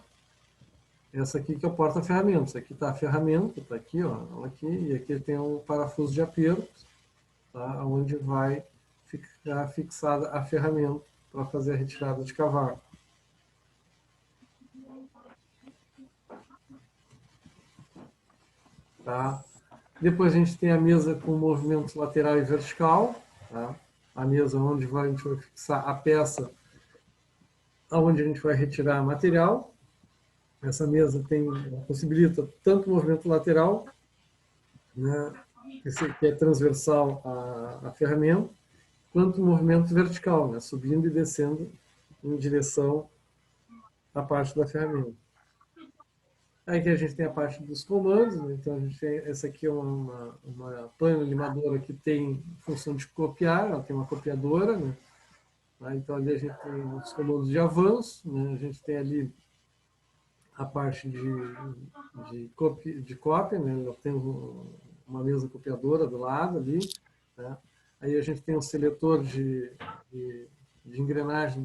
essa aqui que é o porta-ferramentas. Aqui está a ferramenta, está aqui, ó, ela aqui, e aqui tem um parafuso de aperto, tá, onde vai ficar fixada a ferramenta para fazer a retirada de cavaco. Tá? Depois a gente tem a mesa com movimento lateral e vertical, tá? A mesa onde a gente vai fixar a peça, onde a gente vai retirar material. Essa mesa possibilita tanto o movimento lateral, né, que é transversal à ferramenta, quanto o movimento vertical, né, subindo e descendo em direção à parte da ferramenta. Aí que a gente tem a parte dos comandos, né? Então a gente tem, essa aqui é uma plana limadora que tem função de copiar, ela tem uma copiadora, né? Então ali a gente tem os comandos de avanço, né? A gente tem ali a parte de cópia, né? Ela tem uma mesa copiadora do lado ali, né? Aí a gente tem um seletor de engrenagem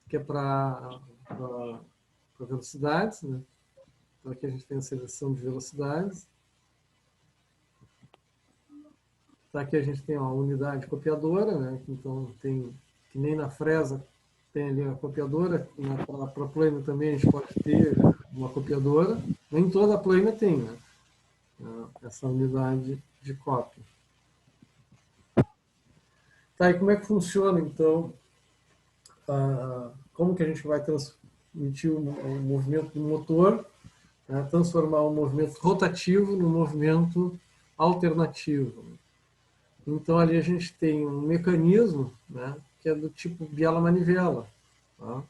que é para velocidades, né? Então, aqui a gente tem a seleção de velocidades. Tá, aqui a gente tem uma unidade copiadora, né? Então, tem, que nem na fresa, tem ali a copiadora. Para a plana também a gente pode ter uma copiadora. Nem toda a plana tem, né, essa unidade de cópia. Tá, e como é que funciona, então, como que a gente vai transmitir o movimento do motor, né, transformar o movimento rotativo no movimento alternativo. Então, ali a gente tem um mecanismo, né, que é do tipo biela-manivela. Tá?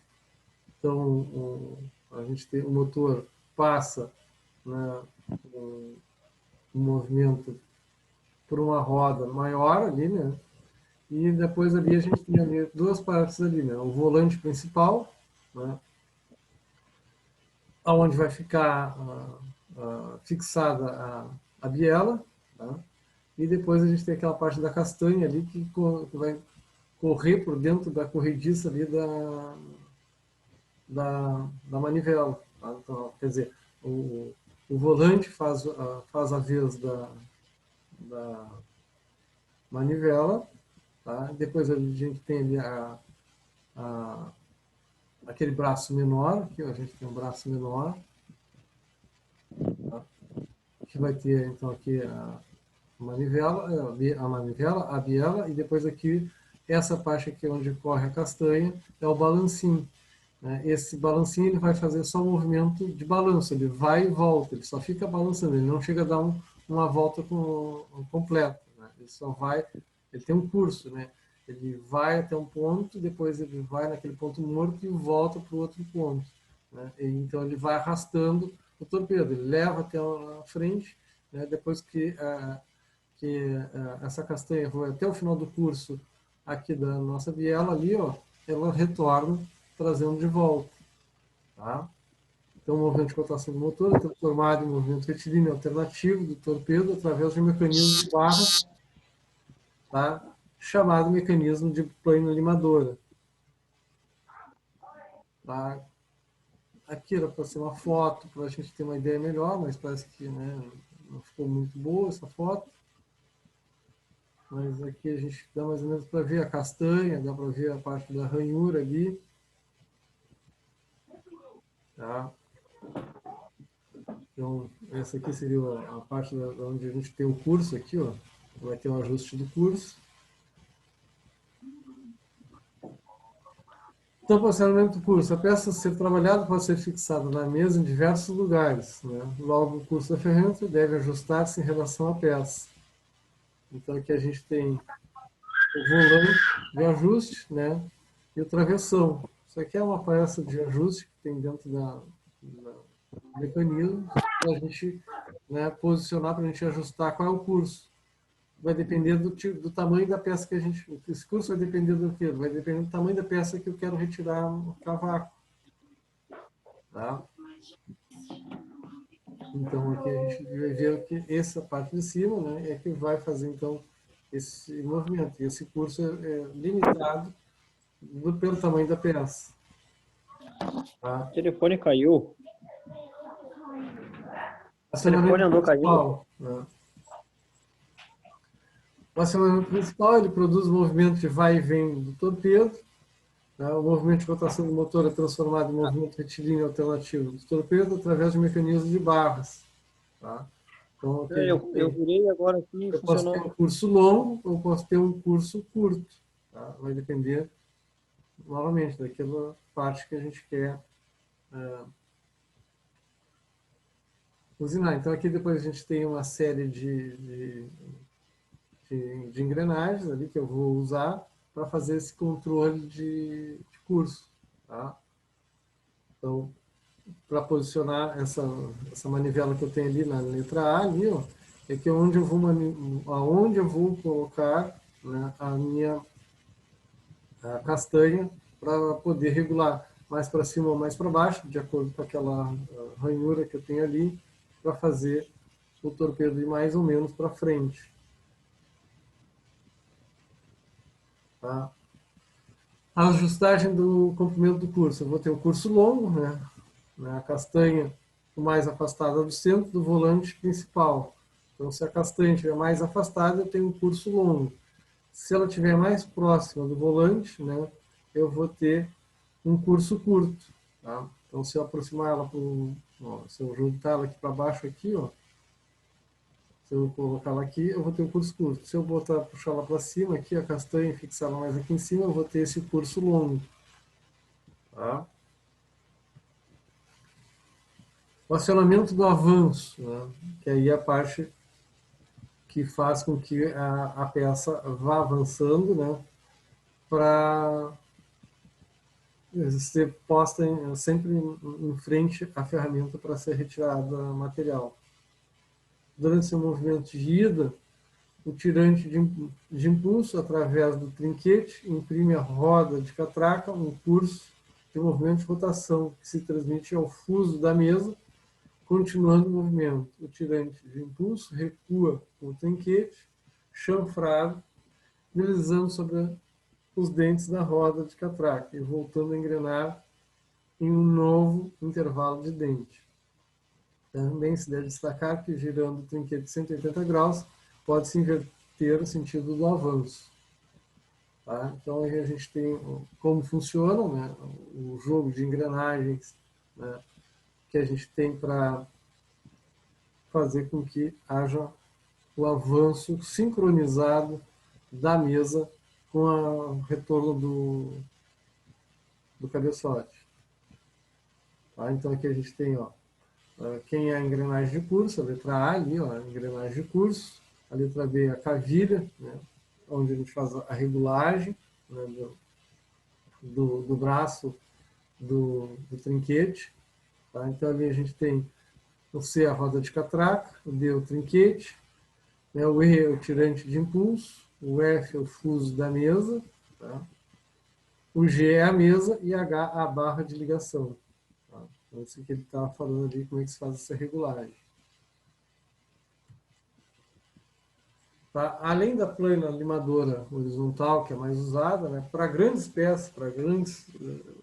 Então, a gente tem o motor passa, né, um movimento por uma roda maior ali, né? E depois ali a gente tem ali duas partes ali, né? O volante principal, né? Onde vai ficar fixada a biela, tá? E depois a gente tem aquela parte da castanha ali que vai correr por dentro da corrediça ali da manivela. Tá? Então, quer dizer, o volante faz a vez da manivela, tá? Depois a gente tem ali a, aquele braço menor, aqui a gente tem um braço menor, tá? Que vai ter então aqui a manivela, a biela, e depois aqui essa parte aqui onde corre a castanha é o balancinho. Né? Esse balancinho ele vai fazer só um movimento de balanço, ele vai e volta, ele só fica balançando, ele não chega a dar uma volta completa. Né? Ele só vai, ele tem um curso, né? Ele vai até um ponto, depois ele vai naquele ponto morto e volta para o outro ponto. Né? E, então ele vai arrastando o torpedo, ele leva até a frente, né? Depois que essa castanha vai até o final do curso aqui da nossa biela ali, ó, ela retorna trazendo de volta. Tá? Então, o movimento de rotação do motor é transformado em movimento retilíneo alternativo do torpedo através de um mecanismo de barra, tá? Chamado mecanismo de plano limadora. Tá? Aqui era para ser uma foto, para a gente ter uma ideia melhor, mas parece que, né, não ficou muito boa essa foto. Mas aqui a gente dá mais ou menos para ver a castanha, dá para ver a parte da ranhura ali. Tá? Então, essa aqui seria a parte onde a gente tem o curso aqui, ó. Vai ter um ajuste do curso. Então, posicionamento do curso. A peça a ser trabalhada pode ser fixada na mesa em diversos lugares. Né? Logo, o curso da ferramenta deve ajustar-se em relação à peça. Então, aqui a gente tem o volante de ajuste, né? E o travessão. Isso aqui é uma peça de ajuste que tem dentro do mecanismo para a gente, né, posicionar, para a gente ajustar qual é o curso. Vai depender do tamanho da peça que a gente... Esse curso vai depender do quê? Vai depender do tamanho da peça que eu quero retirar o cavaco. Tá? Então, aqui a gente vai ver que essa parte de cima, né, é que vai fazer, então, esse movimento. E esse curso é limitado pelo tamanho da peça. Tá? O telefone caiu. O telefone Acionamento andou caindo. principal. Né? O acionamento principal, ele produz movimento de vai e vem do torpedo. Né? O movimento de rotação do motor é transformado em movimento retilíneo alternativo do torpedo através de mecanismos de barras. Tá? Então, aqui a gente Eu tem. virei agora aqui, Eu posso ter funcionou. um curso longo ou posso ter um curso curto. Tá? Vai depender, novamente, daquela parte que a gente quer usinar. Então, aqui depois a gente tem uma série de engrenagens ali que eu vou usar para fazer esse controle de curso. Tá? Então, para posicionar essa manivela que eu tenho ali na letra A, ali, ó, é que é onde aonde eu vou colocar, né, a castanha para poder regular mais para cima ou mais para baixo, de acordo com aquela ranhura que eu tenho ali, para fazer o torpedo ir mais ou menos para frente. Tá? A ajustagem do comprimento do curso. Eu vou ter um curso longo, né? A castanha mais afastada do centro do volante principal. Então, se a castanha estiver mais afastada, eu tenho um curso longo. Se ela estiver mais próxima do volante, né, eu vou ter um curso curto. Tá? Então, se eu aproximar ela, se eu juntar ela aqui para baixo, aqui, ó, se eu colocar ela aqui, eu vou ter um curso curto. Se eu puxar ela para cima, aqui, a castanha, e fixar ela mais aqui em cima, eu vou ter esse curso longo. Tá? O acionamento do avanço, né? Que aí é a parte que faz com que a peça vá avançando, né, para ser posta sempre em frente à ferramenta para ser retirado o material. Durante seu movimento de ida, o tirante de impulso, através do trinquete, imprime a roda de catraca um curso de movimento de rotação que se transmite ao fuso da mesa, continuando o movimento. O tirante de impulso recua o trinquete, chanfrado, deslizando sobre os dentes da roda de catraca e voltando a engrenar em um novo intervalo de dente. Também se deve destacar que, girando o trinquete de 180 graus, pode-se inverter o sentido do avanço. Tá? Então, a gente tem como funciona, né, o jogo de engrenagens, né, que a gente tem para fazer com que haja o avanço sincronizado da mesa com o retorno do cabeçote. Tá? Então, aqui a gente tem, ó, quem é a engrenagem de curso, a letra A ali, ó, a engrenagem de curso, a letra B, a cavilha, né, onde a gente faz a regulagem, né, do braço do trinquete. Tá? Então, ali a gente tem o C, a roda de catraca, o D, o trinquete, né, o E, o tirante de impulso, o F é o fuso da mesa, tá? O G é a mesa e H a barra de ligação. Tá? Então, isso que ele estava falando ali, como é que se faz essa regulagem. Tá? Além da plana limadora horizontal, que é mais usada, né, para grandes peças, para grandes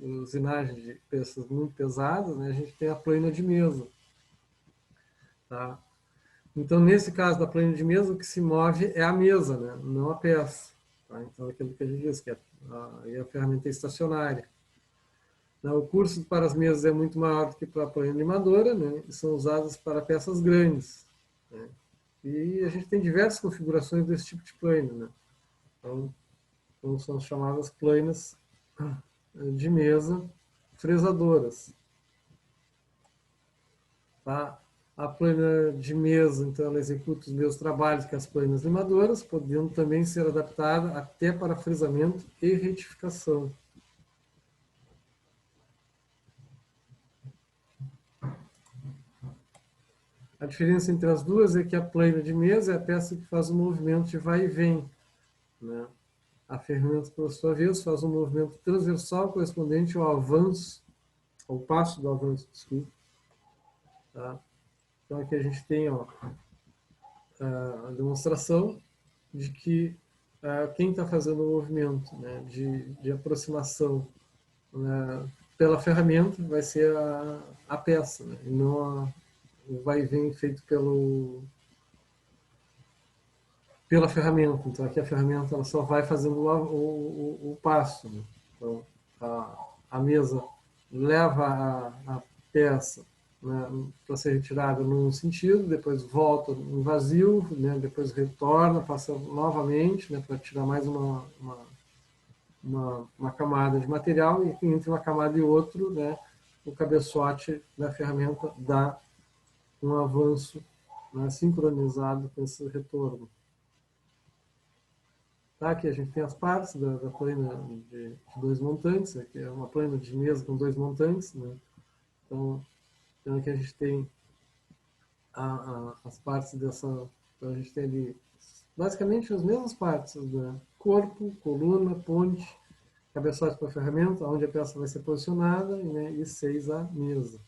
usinagens de peças muito pesadas, né, a gente tem a plana de mesa. Tá? Então, nesse caso da plana de mesa, o que se move é a mesa, né, não a peça. Tá? Então, aquilo que a gente diz, que a ferramenta é estacionária. O curso para as mesas é muito maior do que para a plana limadora, né, e são usadas para peças grandes. Né? E a gente tem diversas configurações desse tipo de plano, né? Então são chamadas planas de mesa fresadoras. Tá? A plana de mesa, então, ela executa os mesmos trabalhos que as planas limadoras, podendo também ser adaptada até para fresamento e retificação. A diferença entre as duas é que a plana de mesa é a peça que faz o movimento de vai e vem, né? A ferramenta, por sua vez, faz um movimento transversal correspondente ao avanço, ao passo do avanço, desculpa. Tá? Então, aqui a gente tem, ó, a demonstração de que quem está fazendo o movimento, né, de aproximação, né, pela ferramenta vai ser a peça, né, e não o vai e vem feito pela ferramenta. Então, aqui a ferramenta ela só vai fazendo o passo. Né? Então, a mesa leva a peça, né, para ser retirada num sentido, depois volta em vazio, né, depois retorna, passa novamente, né, para tirar mais uma camada de material, e entre uma camada e outra, né, o cabeçote da ferramenta dá um avanço, né, sincronizado com esse retorno. Tá? Aqui a gente tem as partes da plana de dois montantes, aqui é uma plana de mesa com dois montantes. Né? Então aqui a gente tem as partes dessa. Então a gente tem ali basicamente as mesmas partes, né? Corpo, coluna, ponte, cabeçote para a ferramenta, onde a peça vai ser posicionada, né? E 6 a mesa.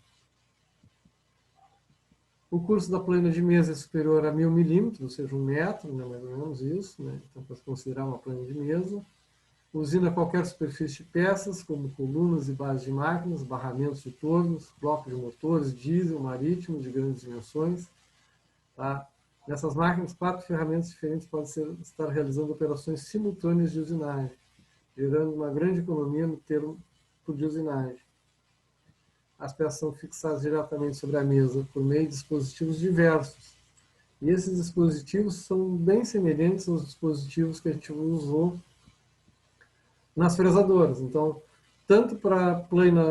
O curso da plana de mesa é superior a 1000 milímetros, ou seja, 1 metro, né, mais ou menos isso, né, então para se considerar uma plana de mesa. Usina qualquer superfície de peças, como colunas e bases de máquinas, barramentos de tornos, blocos de motores, diesel, marítimos de grandes dimensões. Tá? Nessas máquinas, 4 ferramentas diferentes podem estar realizando operações simultâneas de usinagem, gerando uma grande economia no termo de usinagem. As peças são fixadas diretamente sobre a mesa por meio de dispositivos diversos. E esses dispositivos são bem semelhantes aos dispositivos que a gente usou nas fresadoras. Então, tanto para a plana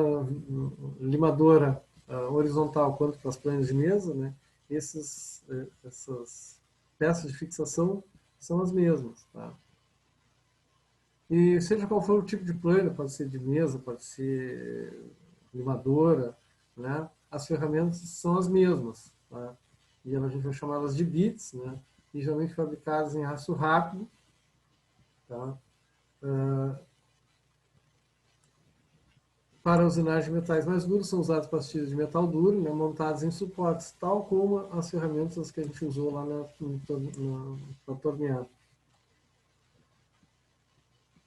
limadora horizontal quanto para as planas de mesa, né, essas peças de fixação são as mesmas. Tá? E seja qual for o tipo de plano, pode ser de mesa, pode ser limadora, né? As ferramentas são as mesmas. Tá? E a gente vai chamá-las de bits, né? E geralmente fabricadas em aço rápido. Tá? Para a usinagem de metais mais duros, são usadas pastilhas de metal duro, né, montadas em suportes, tal como as ferramentas que a gente usou lá na torneada.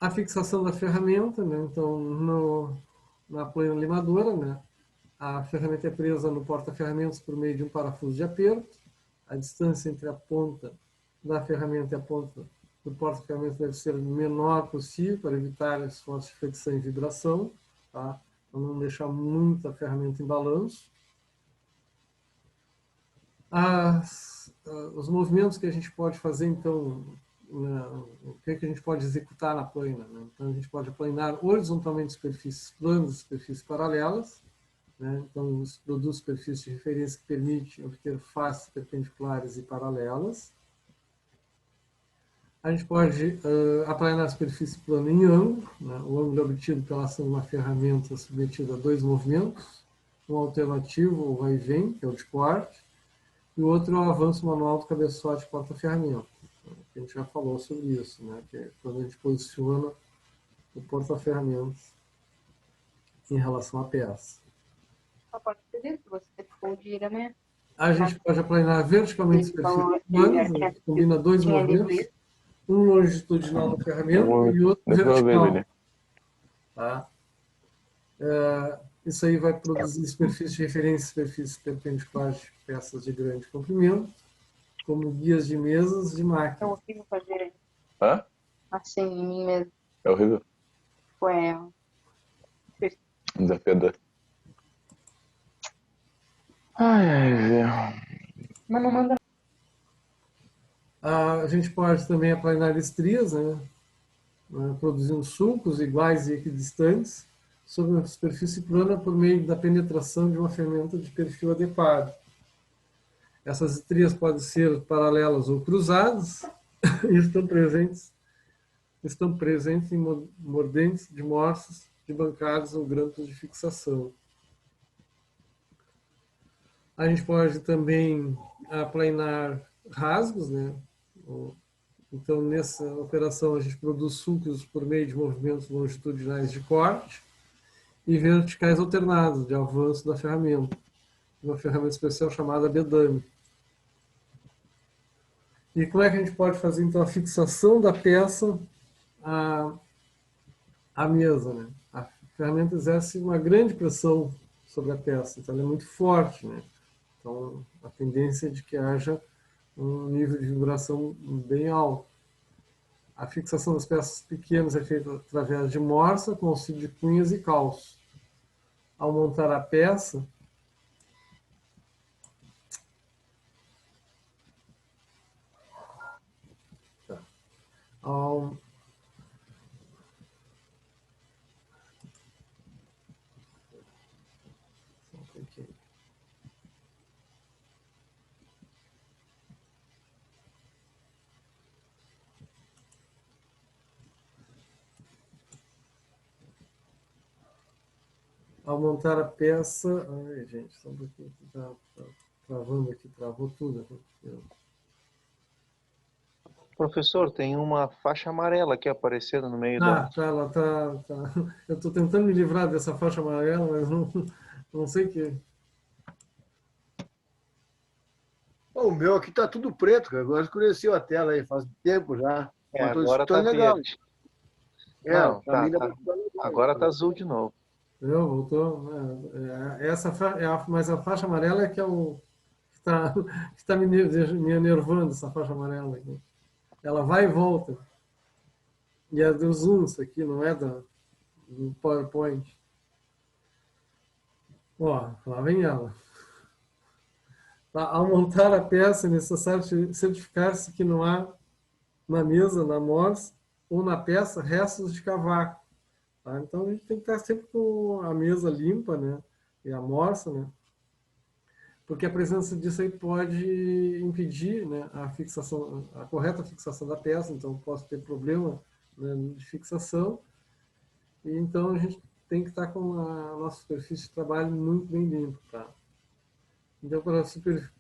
A fixação da ferramenta, né, então, na plana limadora, né, a ferramenta é presa no porta-ferramentas por meio de um parafuso de aperto. A distância entre a ponta da ferramenta e a ponta do porta-ferramentas deve ser o menor possível para evitar esforço de fricção e vibração. Tá? Para não deixar muita ferramenta em balanço. Os movimentos que a gente pode fazer, então, o que a gente pode executar na plana? Né? Então, a gente pode aplanar horizontalmente superfícies planas e superfícies paralelas. Né? Então, isso produz superfícies de referência que permite obter faces perpendiculares e paralelas. A gente pode aplanar a superfície plana em ângulo. Né? O ângulo é obtido pela ação de uma ferramenta submetida a dois movimentos. Um alternativo, ou vai e vem, que é o de corte, e o outro é o avanço manual do cabeçote porta-ferramenta. A gente já falou sobre isso, né? Que é quando a gente posiciona o porta-ferramentas em relação à peça. Só pode ser isso, você for gira, né? A gente pode aplanar verticalmente superfícies planas, né? Combina dois movimentos. Um longitudinal da ferramenta e outro vertical. Tá? Isso aí vai produzir superfícies de referência, superfícies perpendiculares de peças de grande comprimento, como guias de mesas de máquina. É horrível fazer Hã? assim em mim mesmo. É horrível. Foi. Desafiador. Ai, velho. Mas não manda. A gente pode também aplanar estrias, né? Produzindo sulcos iguais e equidistantes sobre uma superfície plana por meio da penetração de uma ferramenta de perfil adequado. Essas estrias podem ser paralelas ou cruzadas e estão presentes em mordentes de morsos, de bancadas ou grampos de fixação. A gente pode também aplanar rasgos, né? Então, nessa operação, a gente produz sulcos por meio de movimentos longitudinais de corte e verticais alternados, de avanço da ferramenta. Uma ferramenta especial chamada bedame. E como é que a gente pode fazer, então, a fixação da peça à mesa? Né? A ferramenta exerce uma grande pressão sobre a peça, então ela é muito forte. Né? Então, a tendência é de que haja um nível de vibração bem alto. A fixação das peças pequenas é feita através de morsa, com auxílio de cunhas e calços. Ao montar a peça, ao montar a peça... Ai, gente, só um pouquinho que tá travando aqui, travou tudo. Aqui. Professor, tem uma faixa amarela aqui aparecendo no meio Tá, ela tá. Eu estou tentando me livrar dessa faixa amarela, mas não sei o que. O meu aqui tá tudo preto, cara. Agora escureceu a tela aí, faz tempo já. agora tá legal. verde. Não, tá, legal. agora tá azul de novo. Não, voltou. Mas a faixa amarela é que é o que está me enervando, essa faixa amarela aqui. Ela vai e volta. E é do Zoom isso aqui, não é do PowerPoint. Ó, lá vem ela. Ao montar a peça, é necessário certificar-se que não há na mesa, na morsa ou na peça restos de cavaco. Tá? Então a gente tem que estar sempre com a mesa limpa, né? E a morsa, né? porque a presença disso aí pode impedir, né, a fixação, a correta fixação da peça, então posso ter problema, né, de fixação, e então a gente tem que estar com a nossa superfície de trabalho muito bem limpa, tá? Então,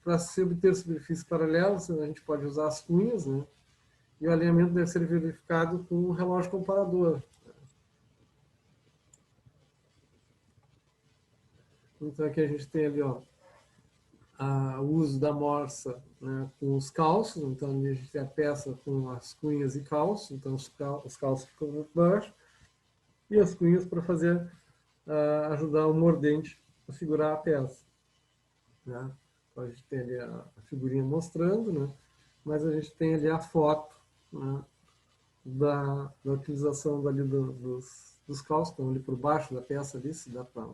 para se obter superfícies paralelas, a gente pode usar as cunhas, né? E o alinhamento deve ser verificado com um relógio comparador. Então, aqui a gente tem ali, ó, o uso da morsa, né, com os calços. Então, ali a gente tem a peça com as cunhas e calços. Então, os calços ficam muito baixo. E as cunhas para fazer, ajudar o mordente a segurar a peça, né? Então, a gente tem ali a figurinha mostrando, né? Mas a gente tem ali a foto, né, da utilização dali dos calços, estão ali por baixo da peça ali, se dá para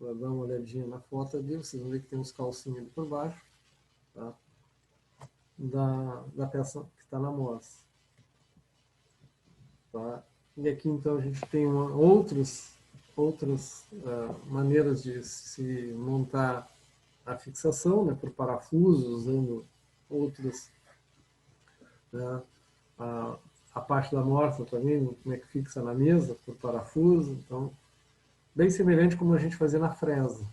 dar uma olhadinha na foto ali, vocês vão ver que tem uns calcinhos ali por baixo, tá? Da peça que está na morsa. Tá? E aqui então a gente tem outras maneiras de se montar a fixação, né, por parafusos, usando outros, né, a parte da morsa também, como é que fixa na mesa, por parafuso. Então, bem semelhante como a gente fazia na fresa.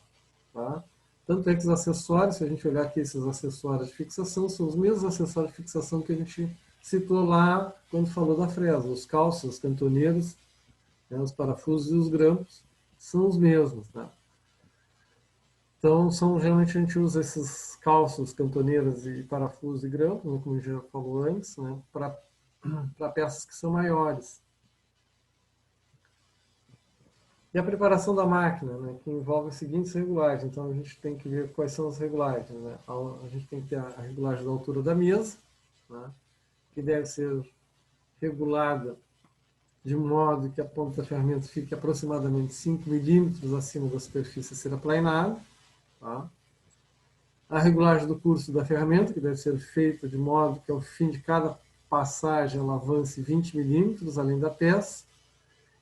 Tá? Tanto é que os acessórios, se a gente olhar aqui esses acessórios de fixação, são os mesmos acessórios de fixação que a gente citou lá quando falou da fresa. Os calços, os cantoneiros, né, os parafusos e os grampos são os mesmos. Tá? Então, geralmente a gente usa esses calços, cantoneiras e parafusos e grampos, né, como a gente já falou antes, né, para peças que são maiores. E a preparação da máquina, né, que envolve as seguintes regulagens. Então, a gente tem que ver quais são as regulagens. Né? A gente tem que ter a regulagem da altura da mesa, né, que deve ser regulada de modo que a ponta da ferramenta fique aproximadamente 5 milímetros acima da superfície a ser aplainada. Tá? A regulagem do curso da ferramenta, que deve ser feita de modo que ao fim de cada passagem ela avance 20 milímetros além da peça,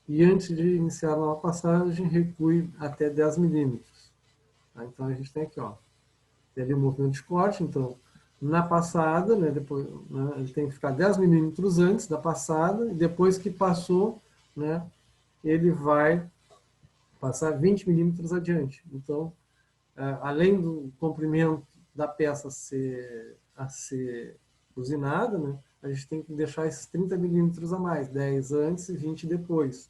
e antes de iniciar a nova passagem recue até 10 milímetros. Tá? Então a gente tem aqui, ó, tem ali o movimento de corte. Então na passada, né, depois, né, ele tem que ficar 10 milímetros antes da passada, e depois que passou, né, ele vai passar 20 milímetros adiante. Então, além do comprimento da peça a ser usinada, né, a gente tem que deixar esses 30 milímetros a mais, 10 antes e 20 depois.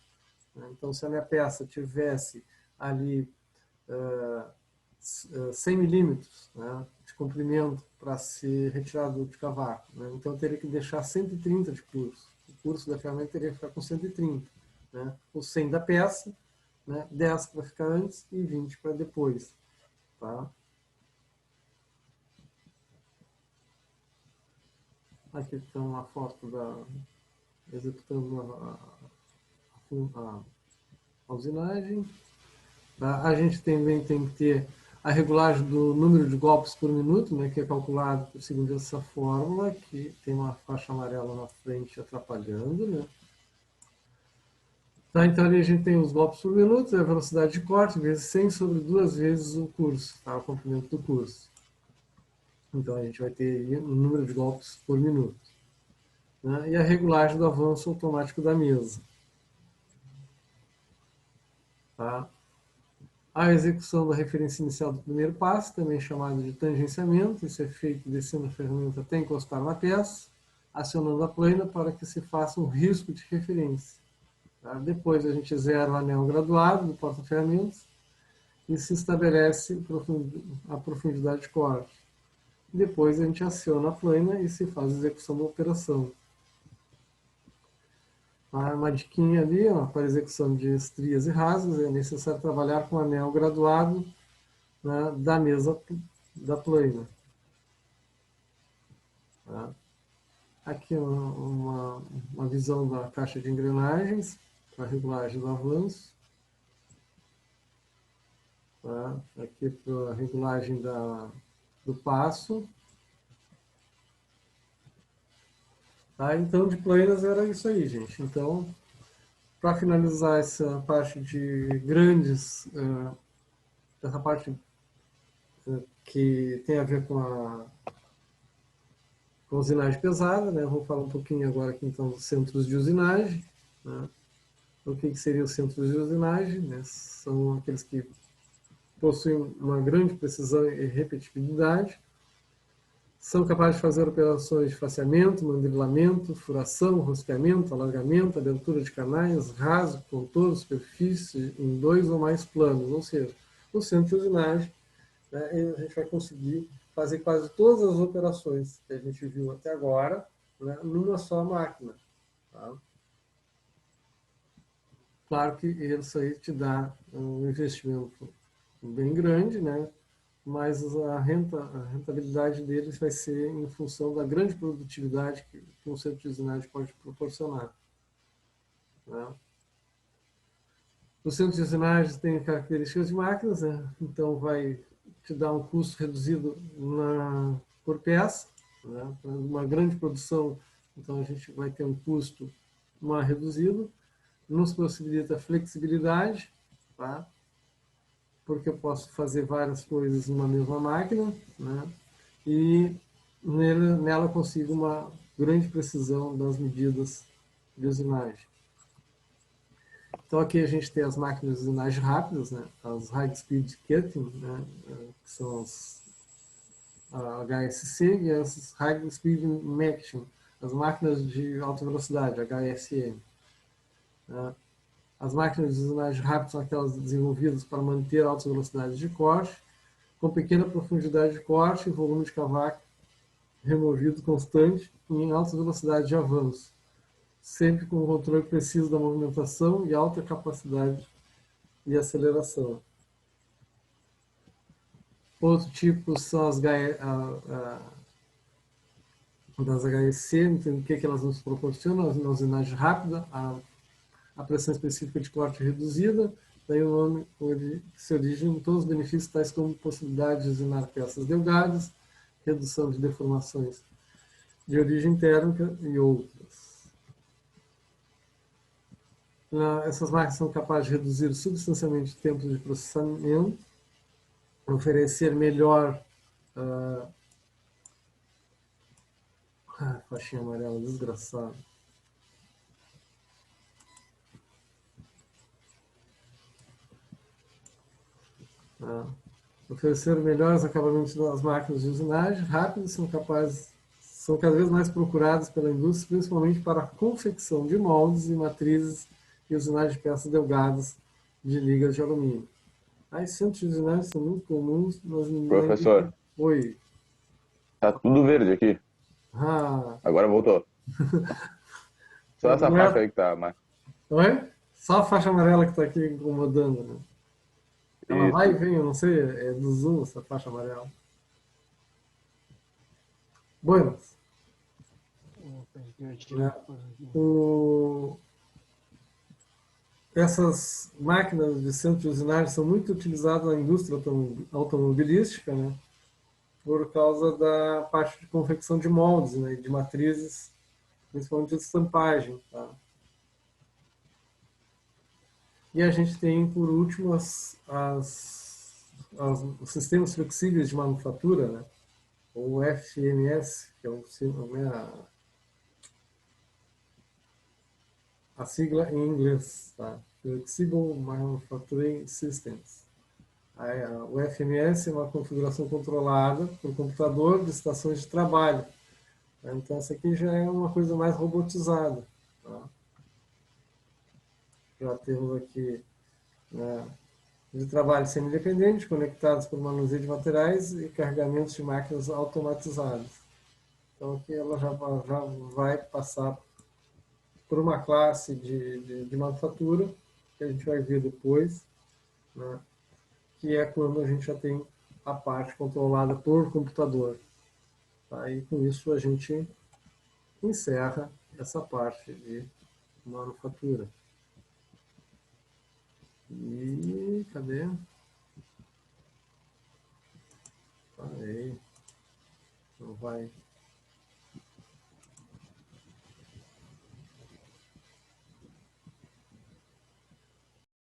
Então, se a minha peça tivesse ali 100 milímetros, né, de comprimento para ser retirado de cavaco, né, então eu teria que deixar 130 de curso. O curso da ferramenta teria que ficar com 130. Né, o 100 da peça, né, 10 para ficar antes e 20 para depois. Tá? Aqui está uma foto executando a usinagem. Tá? A gente também tem que ter a regulagem do número de golpes por minuto, né, que é calculado segundo essa fórmula, que tem uma faixa amarela na frente atrapalhando. Né? Tá, então ali a gente tem os golpes por minuto, a velocidade de corte, vezes 100 sobre 2 vezes o curso, tá? O comprimento do curso. Então a gente vai ter aí o número de golpes por minuto. Né? E a regulagem do avanço automático da mesa. Tá? A execução da referência inicial do primeiro passo, também chamado de tangenciamento. Isso é feito descendo a ferramenta até encostar na peça, acionando a plana para que se faça um risco de referência. Tá? Depois a gente zera o anel graduado do porta-ferramentas e se estabelece a profundidade de corte. Depois a gente aciona a plana e se faz a execução da operação. Uma diquinha ali, ó, para execução de estrias e rasgos, é necessário trabalhar com o anel graduado, né, da mesa da plana. Tá? Aqui uma visão da caixa de engrenagens, para regulagem do avanço. Tá? Aqui para a regulagem do passo. Tá? Então, de planas era isso aí, gente. Então, para finalizar essa parte de grandes, essa parte que tem a ver com usinagem pesada, né? Vamos falar um pouquinho agora aqui então dos centros de usinagem, né? O que seriam os centros de usinagem, né? São aqueles que possuem uma grande precisão e repetibilidade, são capazes de fazer operações de faceamento, mandrilamento, furação, rosqueamento, alargamento, abertura de canais, rasgo, contorno, superfície em 2 ou mais planos, ou seja, no centro de usinagem, né, a gente vai conseguir fazer quase todas as operações que a gente viu até agora, né, numa só máquina. Tá? Claro que isso aí te dá um investimento bem grande, né? Mas a rentabilidade deles vai ser em função da grande produtividade que um centro de usinagem pode proporcionar. Né? O centro de usinagem tem características de máquinas, né? Então vai te dar um custo reduzido por peça, né? Uma grande produção, então a gente vai ter um custo mais reduzido, nos possibilita flexibilidade, tá? Porque eu posso fazer várias coisas numa mesma máquina, né? E nela eu consigo uma grande precisão das medidas de usinagem. Então aqui a gente tem as máquinas de usinagem rápidas, né? As High Speed Cutting, né? Que são as HSC, e as High Speed Mixing, as máquinas de alta velocidade, HSM. Né? As máquinas de usinagem rápida são aquelas desenvolvidas para manter altas velocidades de corte, com pequena profundidade de corte e volume de cavaco removido constante e em alta velocidade de avanço, sempre com controle preciso da movimentação e alta capacidade de aceleração. Outro tipo são as das HSC, o que elas nos proporcionam, na usinagem rápida, a pressão específica de corte reduzida, daí o nome se origina em todos os benefícios tais como possibilidade de usinar peças delgadas, redução de deformações de origem térmica e outras. Essas máquinas são capazes de reduzir substancialmente o tempo de processamento, oferecer melhor faixinha amarela, desgraçado. Oferecer melhores acabamentos das máquinas de usinagem rápidas, são cada vez mais procuradas pela indústria, principalmente para a confecção de moldes e matrizes e usinagem de peças delgadas de ligas de alumínio. As centros de usinagem são muito comuns nas Professor, Oi. tá tudo verde aqui. Ah, Agora voltou. Só essa faixa aí que tá mais. Oi? Só a faixa amarela que está aqui incomodando, né? Ela vai e Isso. vem, eu não sei, é do Zoom essa faixa amarela. Buenas. Né? Essas máquinas de centro de usinagem são muito utilizadas na indústria automobilística, né? Por causa da parte de confecção de moldes, né? De matrizes, principalmente de estampagem. Tá? E a gente tem, por último, os sistemas flexíveis de manufatura, né? O FMS, que é a sigla em inglês, tá? Flexible Manufacturing Systems. O FMS é uma configuração controlada por computador de estações de trabalho. Tá? Então, essa aqui já é uma coisa mais robotizada. Tá? Já temos aqui, né, de trabalho semi-independente, conectados por manuseio de materiais e carregamentos de máquinas automatizadas. Então, aqui ela já vai passar por uma classe de manufatura, que a gente vai ver depois, né, que é quando a gente já tem a parte controlada por computador. Tá? E com isso a gente encerra essa parte de manufatura. E cadê? Aí. Não vai.